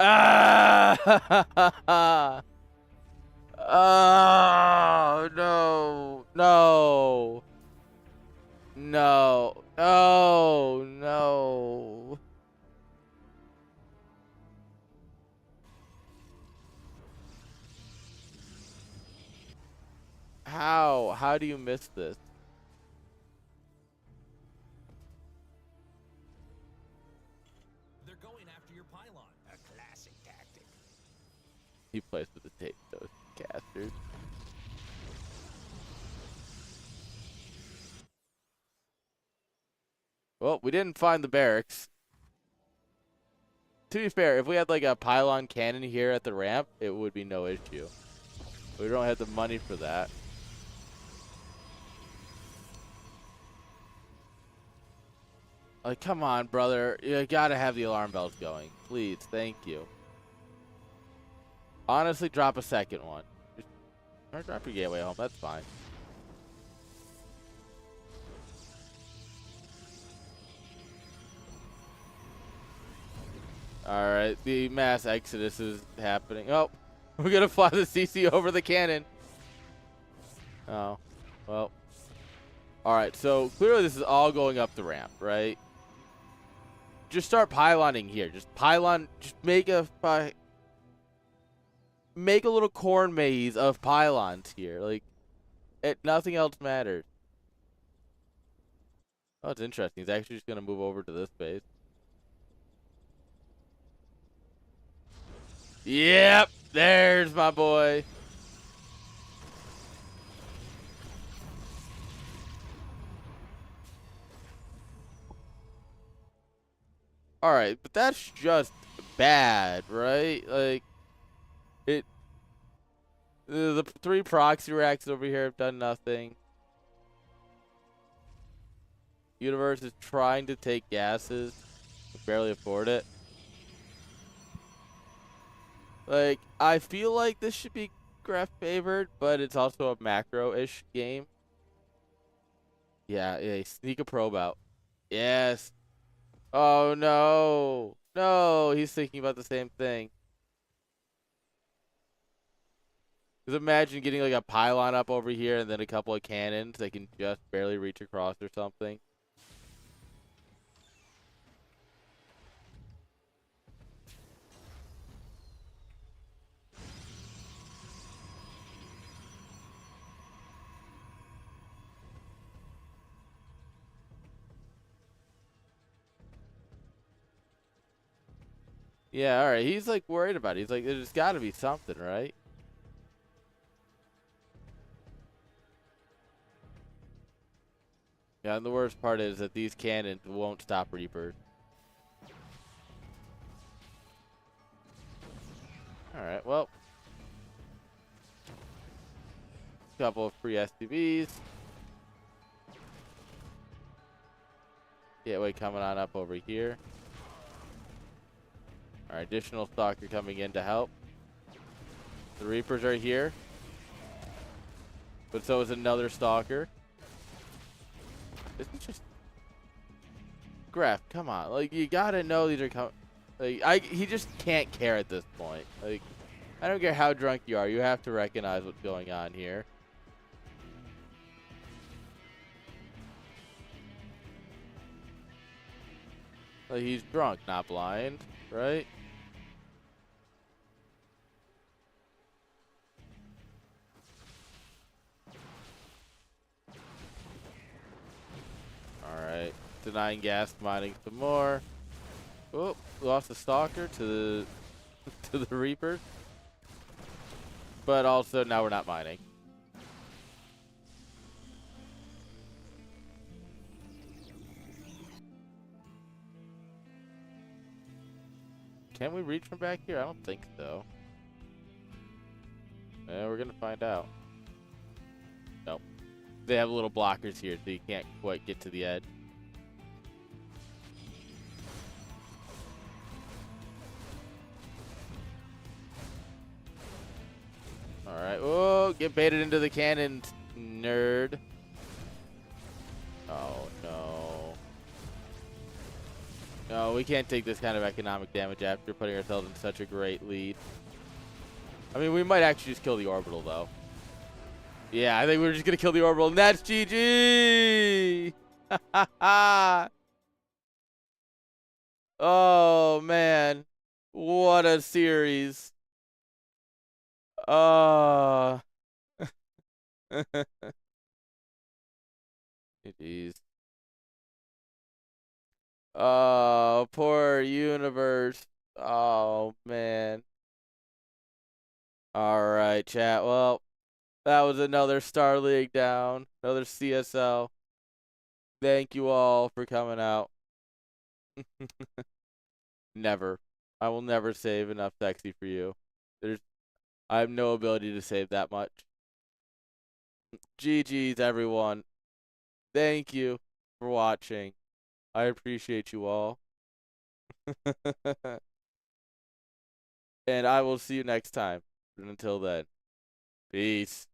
Ah! Oh, no. No. No. No. No. How? How do you miss this? They're going after your pylon. A classic tactic. He plays with the tape, those casters. Well, we didn't find the barracks. To be fair, if we had like a pylon cannon here at the ramp, it would be no issue. We don't have the money for that. Like, come on, brother. You gotta have the alarm bells going. Please, thank you. Honestly, drop a second one. Or drop your gateway home, that's fine. Alright, the mass exodus is happening. Oh, we're gonna fly the CC over the cannon. Oh, well. Alright, so clearly this is all going up the ramp, right? Just start pyloning here. Just pylon, just make a little corn maze of pylons here. Like, nothing else matters. Oh, it's interesting. He's actually just gonna move over to this base. Yep, there's my boy. All right, but that's just bad, right? Like it. The three proxy racks over here have done nothing. Universe is trying to take gases, barely afford it. Like I feel like this should be Graph favored, but it's also a macro-ish game. Yeah, yeah. Sneak a probe out. Yes. Oh no, no. He's thinking about the same thing. Just imagine getting like a pylon up over here and then a couple of cannons that can just barely reach across or something. Yeah, all right. He's like worried about it. He's like, there's got to be something, right? Yeah, and the worst part is that these cannons won't stop Reapers. All right, well, couple of free SCVs. Gateway coming on up over here. All right, additional Stalker coming in to help. The Reapers are here. But so is another Stalker. This is just... Graph, come on. Like, you gotta know these are coming. Like, he just can't care at this point. Like, I don't care how drunk you are. You have to recognize what's going on here. Like, he's drunk, not blind, right? Alright. Denying gas, mining some more. Oh, lost the Stalker to the to the Reapers. But also now we're not mining. Can we reach from back here? I don't think so. Yeah, we're gonna find out. Nope. They have little blockers here, so you can't quite get to the edge. Alright. Oh, get baited into the cannon, nerd. Oh, no. No, we can't take this kind of economic damage after putting ourselves in such a great lead. I mean, we might actually just kill the orbital, though. Yeah, I think we're just going to kill the orbital, and that's GG! Oh, man. What a series. Oh. Jeez. Oh, poor universe. Oh, man. All right, chat. Well, that was another Star League down, another CSL. Thank you all for coming out. Never. I will never save enough sexy for you. I have no ability to save that much. GG's, everyone. Thank you for watching. I appreciate you all. And I will see you next time. And until then, peace.